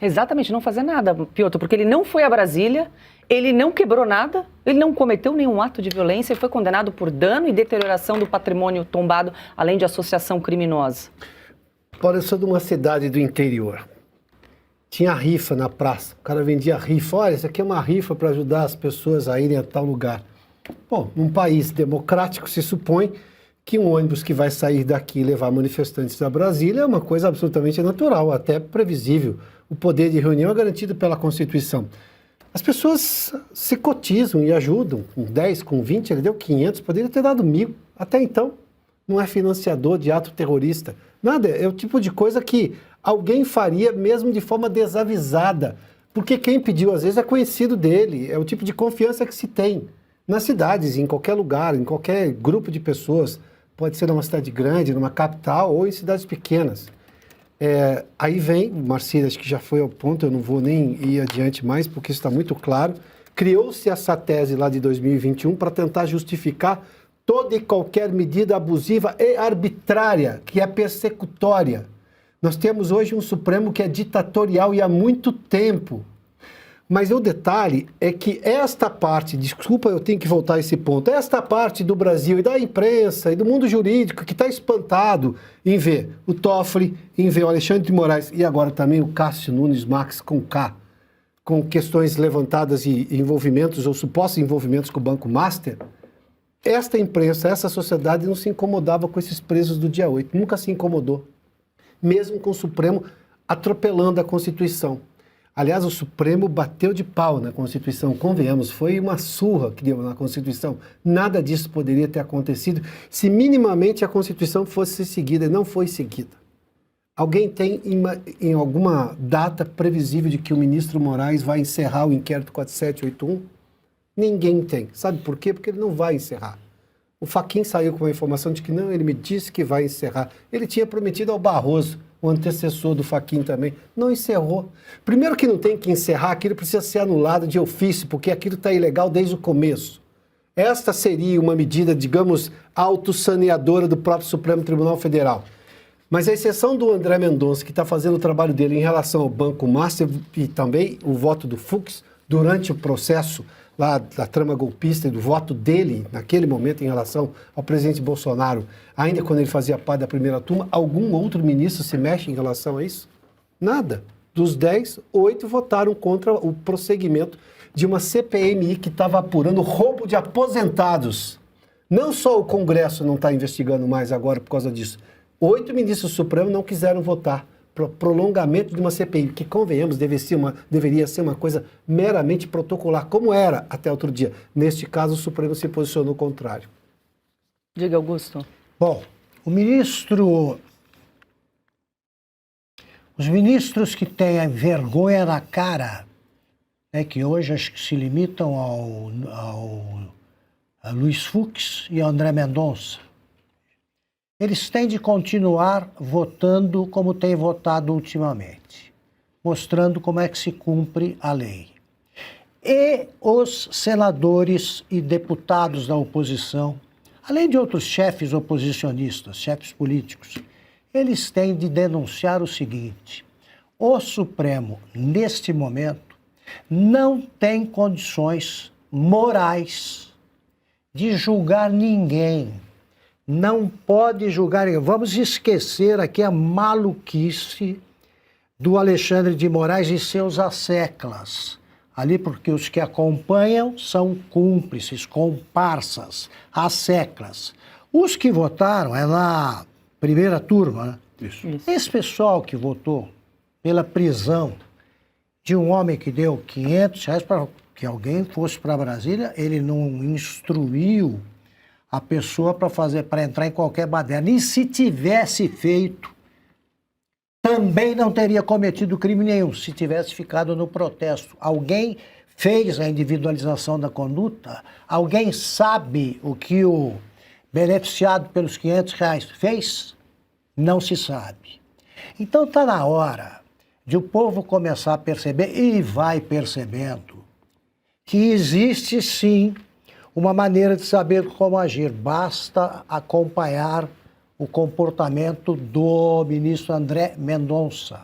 Exatamente, não fazer nada, Piotr, porque ele não foi a Brasília, ele não quebrou nada, ele não cometeu nenhum ato de violência e foi condenado por dano e deterioração do patrimônio tombado, além de associação criminosa. Olha, eu sou de uma cidade do interior. Tinha rifa na praça, o cara vendia rifa. Olha, isso aqui é uma rifa para ajudar as pessoas a irem a tal lugar. Bom, num país democrático se supõe que um ônibus que vai sair daqui e levar manifestantes a Brasília é uma coisa absolutamente natural, até previsível. O poder de reunião é garantido pela Constituição. As pessoas se cotizam e ajudam, com 10, com 20, ele deu 500, poderia ter dado 1.000. Até então, não é financiador de ato terrorista. Nada, é o tipo de coisa que alguém faria mesmo de forma desavisada, porque quem pediu às vezes é conhecido dele, é o tipo de confiança que se tem nas cidades, em qualquer lugar, em qualquer grupo de pessoas. Pode ser numa cidade grande, numa capital ou em cidades pequenas. Aí vem, Marcília, acho que já foi ao ponto, eu não vou nem ir adiante mais, porque isso está muito claro. Criou-se essa tese lá de 2021 para tentar justificar toda e qualquer medida abusiva e arbitrária, que é persecutória. Nós temos hoje um Supremo que é ditatorial e há muito tempo. Mas o detalhe é que esta parte, desculpa, eu tenho que voltar a esse ponto, esta parte do Brasil e da imprensa e do mundo jurídico que está espantado em ver o Toffoli, em ver o Alexandre de Moraes e agora também o Cássio Nunes Marques com K, com questões levantadas e envolvimentos ou supostos envolvimentos com o Banco Master, esta imprensa, essa sociedade não se incomodava com esses presos do dia 8, nunca se incomodou, mesmo com o Supremo atropelando a Constituição. Aliás, o Supremo bateu de pau na Constituição, convenhamos, foi uma surra que deu na Constituição. Nada disso poderia ter acontecido se minimamente a Constituição fosse seguida, e não foi seguida. Alguém tem em alguma data previsível de que o ministro Moraes vai encerrar o inquérito 4781? Ninguém tem. Sabe por quê? Porque ele não vai encerrar. O Fachin saiu com a informação de que não, ele me disse que vai encerrar. Ele tinha prometido ao Barroso, o antecessor do Fachin também, não encerrou. Primeiro que não tem que encerrar, aquilo precisa ser anulado de ofício, porque aquilo está ilegal desde o começo. Esta seria uma medida, digamos, autossaneadora do próprio Supremo Tribunal Federal. Mas a exceção do André Mendonça, que está fazendo o trabalho dele em relação ao Banco Master e também o voto do Fux durante o processo lá da trama golpista e do voto dele naquele momento em relação ao presidente Bolsonaro, ainda quando ele fazia parte da primeira turma, algum outro ministro se mexe em relação a isso? Nada. Dos 10, 8 votaram contra o prosseguimento de uma CPMI que estava apurando roubo de aposentados. Não só o Congresso não está investigando mais agora por causa disso. 8 ministros supremos não quiseram votar para prolongamento de uma CPI, que, convenhamos, deveria ser uma coisa meramente protocolar, como era até outro dia. Neste caso, o Supremo se posicionou contrário. Diga, Augusto. Bom, os ministros que têm vergonha na cara, né, que hoje acho que se limitam a Luiz Fux e ao André Mendonça, eles têm de continuar votando como têm votado ultimamente, mostrando como é que se cumpre a lei. E os senadores e deputados da oposição, além de outros chefes oposicionistas, chefes políticos, eles têm de denunciar o seguinte: o Supremo, neste momento, não tem condições morais de julgar ninguém. Não pode julgar ninguém. Vamos esquecer aqui a maluquice do Alexandre de Moraes e seus asseclas. Ali, porque os que acompanham são cúmplices, comparsas, asseclas. Os que votaram é na primeira turma, né? Isso. Esse pessoal que votou pela prisão de um homem que deu R$500 para que alguém fosse para Brasília, ele não instruiu a pessoa para entrar em qualquer baderna. E se tivesse feito, também não teria cometido crime nenhum, se tivesse ficado no protesto. Alguém fez a individualização da conduta? Alguém sabe o que o beneficiado pelos R$500 fez? Não se sabe. Então está na hora de o povo começar a perceber, e vai percebendo, que existe sim uma maneira de saber como agir. Basta acompanhar o comportamento do ministro André Mendonça.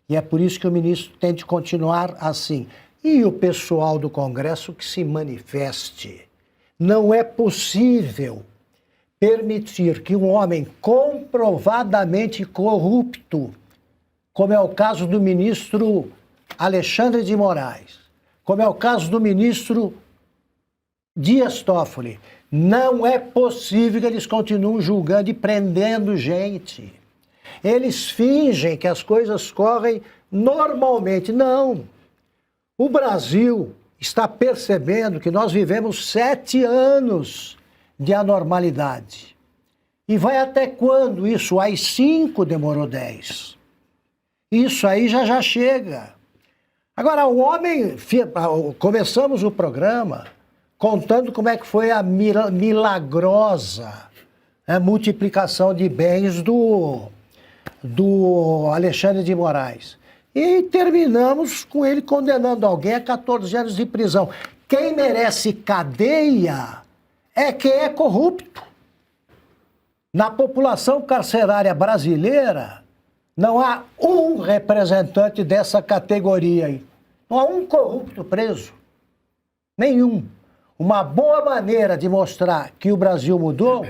E é por isso que o ministro tem de continuar assim. E o pessoal do Congresso que se manifeste. Não é possível permitir que um homem comprovadamente corrupto, como é o caso do ministro Alexandre de Moraes, como é o caso do ministro Dias Toffoli, não é possível que eles continuem julgando e prendendo gente. Eles fingem que as coisas correm normalmente. Não. O Brasil está percebendo que nós vivemos 7 anos de anormalidade. E vai até quando isso? AI-5 demorou 10. Isso aí já chega. Agora, o homem... Começamos o programa contando como é que foi a milagrosa multiplicação de bens do Alexandre de Moraes. E terminamos com ele condenando alguém a 14 anos de prisão. Quem merece cadeia é quem é corrupto. Na população carcerária brasileira, não há um representante dessa categoria aí. Não há um corrupto preso. Nenhum. Uma boa maneira de mostrar que o Brasil mudou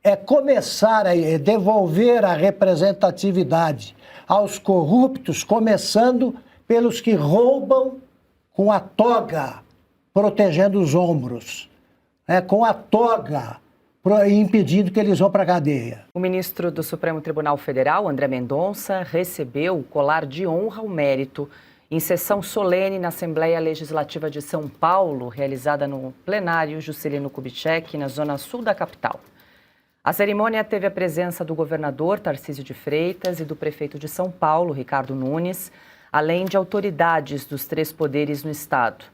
é começar a devolver a representatividade aos corruptos, começando pelos que roubam com a toga protegendo os ombros, com a toga impedindo que eles vão para a cadeia. O ministro do Supremo Tribunal Federal, André Mendonça, recebeu o colar de honra ao mérito em sessão solene na Assembleia Legislativa de São Paulo, realizada no plenário Juscelino Kubitschek, na zona sul da capital. A cerimônia teve a presença do governador Tarcísio de Freitas e do prefeito de São Paulo, Ricardo Nunes, além de autoridades dos 3 poderes no estado.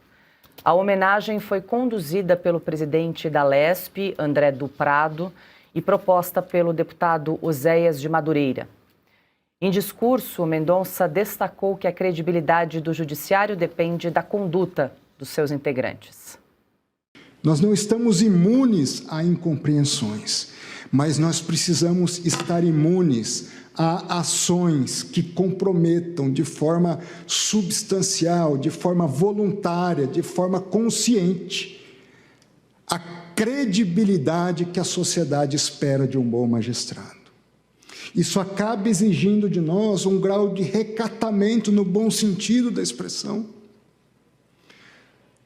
A homenagem foi conduzida pelo presidente da Lesp, André do Prado, e proposta pelo deputado Oséias de Madureira. Em discurso, Mendonça destacou que a credibilidade do judiciário depende da conduta dos seus integrantes. Nós não estamos imunes a incompreensões, mas nós precisamos estar imunes a ações que comprometam de forma substancial, de forma voluntária, de forma consciente, a credibilidade que a sociedade espera de um bom magistrado. Isso acaba exigindo de nós um grau de recatamento no bom sentido da expressão.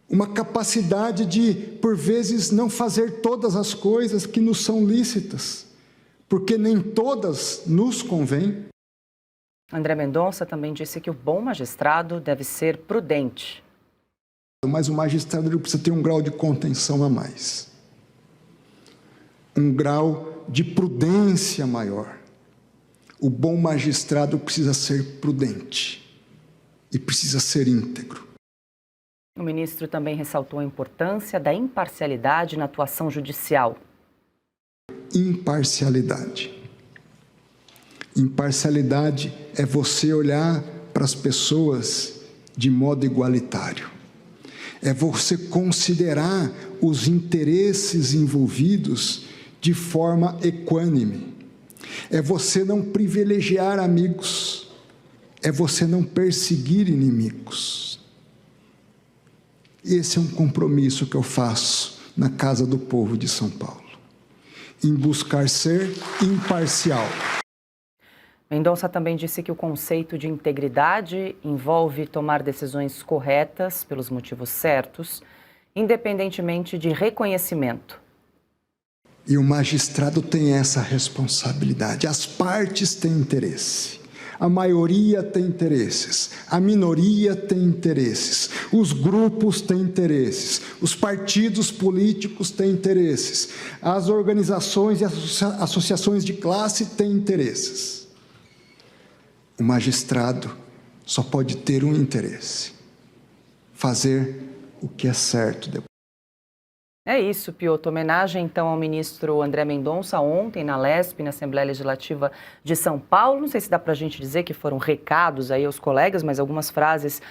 Uma capacidade de, por vezes, não fazer todas as coisas que nos são lícitas, porque nem todas nos convêm. André Mendonça também disse que o bom magistrado deve ser prudente. Mas o magistrado ele precisa ter um grau de contenção a mais. Um grau de prudência maior. O bom magistrado precisa ser prudente e precisa ser íntegro. O ministro também ressaltou a importância da imparcialidade na atuação judicial. Imparcialidade. Imparcialidade é você olhar para as pessoas de modo igualitário. É você considerar os interesses envolvidos de forma equânime. É você não privilegiar amigos. É você não perseguir inimigos. Esse é um compromisso que eu faço na casa do povo de São Paulo, em buscar ser imparcial. Mendonça também disse que o conceito de integridade envolve tomar decisões corretas pelos motivos certos, independentemente de reconhecimento. E o magistrado tem essa responsabilidade. As partes têm interesse. A maioria tem interesses, a minoria tem interesses, os grupos têm interesses, os partidos políticos têm interesses, as organizações e associações de classe têm interesses. O magistrado só pode ter um interesse: fazer o que é certo depois. É isso, Piotr. Homenagem, então, ao ministro André Mendonça ontem na LESP, na Assembleia Legislativa de São Paulo. Não sei se dá para a gente dizer que foram recados aí aos colegas, mas algumas frases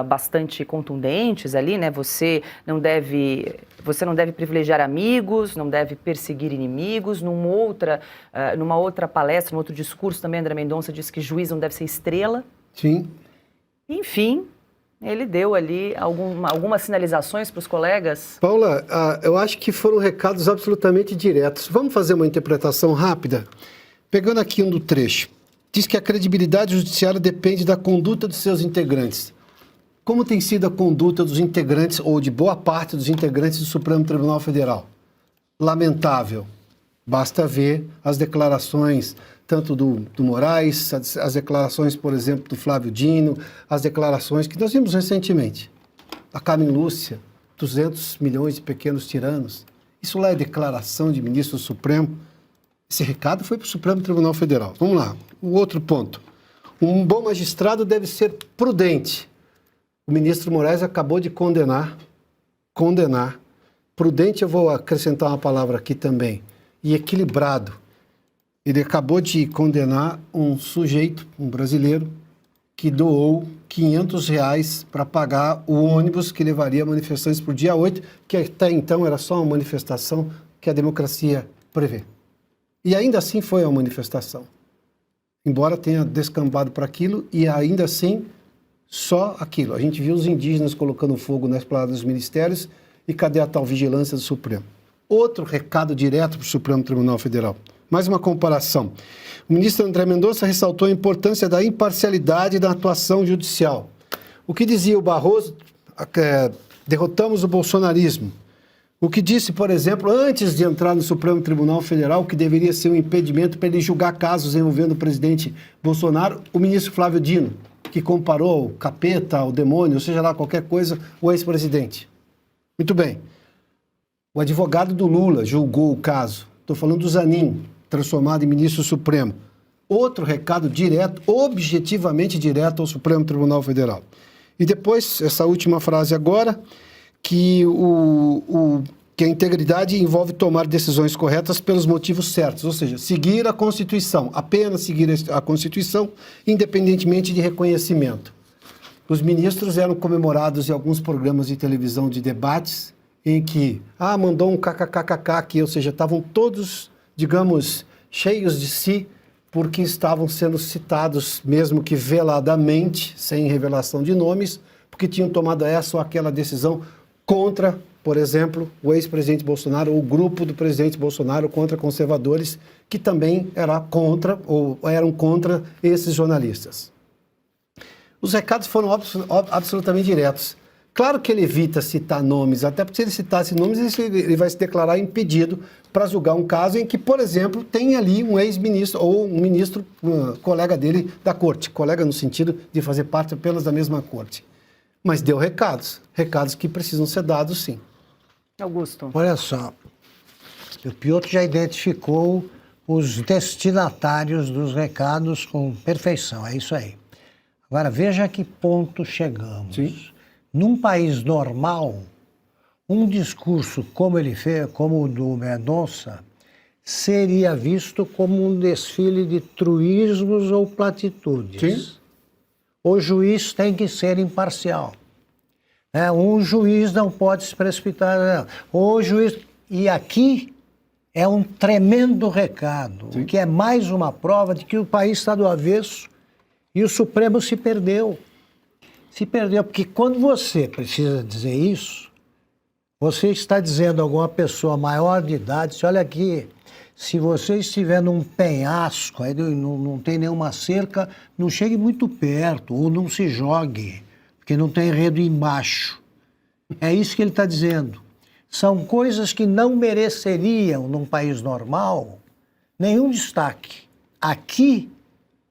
bastante contundentes ali, né? Você não deve privilegiar amigos, não deve perseguir inimigos. Numa outra palestra, num outro discurso também, André Mendonça disse que juiz não deve ser estrela. Sim. Enfim, ele deu ali algumas sinalizações para os colegas. Paula, eu acho que foram recados absolutamente diretos. Vamos fazer uma interpretação rápida? Pegando aqui um do trecho. Diz que a credibilidade judiciária depende da conduta dos seus integrantes. Como tem sido a conduta dos integrantes, ou de boa parte dos integrantes do Supremo Tribunal Federal? Lamentável. Basta ver as declarações tanto do Moraes, as declarações, por exemplo, do Flávio Dino, as declarações que nós vimos recentemente. A Carmen Lúcia, 200 milhões de pequenos tiranos. Isso lá é declaração de ministro do Supremo. Esse recado foi para o Supremo Tribunal Federal. Vamos lá, o outro ponto. Um bom magistrado deve ser prudente. O ministro Moraes acabou de condenar. Prudente, eu vou acrescentar uma palavra aqui também. E equilibrado. Ele acabou de condenar um sujeito, um brasileiro, que doou R$500 para pagar o ônibus que levaria manifestações para o dia 8, que até então era só uma manifestação que a democracia prevê. E ainda assim foi uma manifestação. Embora tenha descambado para aquilo, e ainda assim só aquilo. A gente viu os indígenas colocando fogo na esplanada dos ministérios, e cadê a tal vigilância do Supremo? Outro recado direto para o Supremo Tribunal Federal. Mais uma comparação. O ministro André Mendonça ressaltou a importância da imparcialidade da atuação judicial. O que dizia o Barroso? Derrotamos o bolsonarismo. O que disse, por exemplo, antes de entrar no Supremo Tribunal Federal, que deveria ser um impedimento para ele julgar casos envolvendo o presidente Bolsonaro, o ministro Flávio Dino, que comparou o capeta, o demônio, ou seja lá, qualquer coisa, o ex-presidente. Muito bem. O advogado do Lula julgou o caso. Estou falando do Zanin, transformado em ministro supremo. Outro recado direto, objetivamente direto ao Supremo Tribunal Federal. E depois, essa última frase agora, que a integridade envolve tomar decisões corretas pelos motivos certos, ou seja, seguir a Constituição, apenas seguir a Constituição, independentemente de reconhecimento. Os ministros eram comemorados em alguns programas de televisão de debates, em que, mandou um kkkk aqui, ou seja, estavam todos, digamos, cheios de si, porque estavam sendo citados, mesmo que veladamente, sem revelação de nomes, porque tinham tomado essa ou aquela decisão contra, por exemplo, o ex-presidente Bolsonaro, ou o grupo do presidente Bolsonaro, contra conservadores, que também eram contra esses jornalistas. Os recados foram absolutamente diretos. Claro que ele evita citar nomes, até porque se ele citasse nomes, ele vai se declarar impedido para julgar um caso em que, por exemplo, tem ali um ex-ministro ou um ministro, colega dele da corte, colega no sentido de fazer parte apenas da mesma corte. Mas deu recados que precisam ser dados, sim. Augusto. Olha só, o Piotr já identificou os destinatários dos recados com perfeição, é isso aí. Agora, veja a que ponto chegamos. Sim. Num país normal, um discurso como ele fez, como o do Mendonça, seria visto como um desfile de truísmos ou platitudes. Sim. O juiz tem que ser imparcial. Um juiz não pode se precipitar. O juiz... E aqui é um tremendo recado, Sim. que é mais uma prova de que o país está do avesso e o Supremo se perdeu. Se perdeu, porque quando você precisa dizer isso, Você está dizendo a alguma pessoa maior de idade, olha aqui, se você estiver num penhasco, aí não tem nenhuma cerca, não chegue muito perto, ou não se jogue, porque não tem enredo embaixo. É isso que ele está dizendo. São coisas que não mereceriam, num país normal, nenhum destaque. Aqui,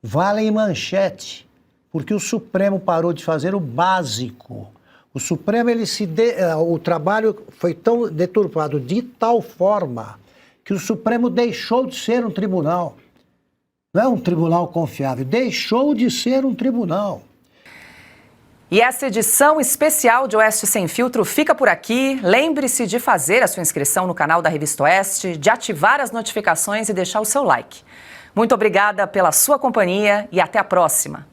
valem manchete, porque o Supremo parou de fazer o básico. O Supremo, o trabalho foi tão deturpado de tal forma que o Supremo deixou de ser um tribunal. Não é um tribunal confiável, deixou de ser um tribunal. E essa edição especial de Oeste Sem Filtro fica por aqui. Lembre-se de fazer a sua inscrição no canal da Revista Oeste, de ativar as notificações e deixar o seu like. Muito obrigada pela sua companhia e até a próxima.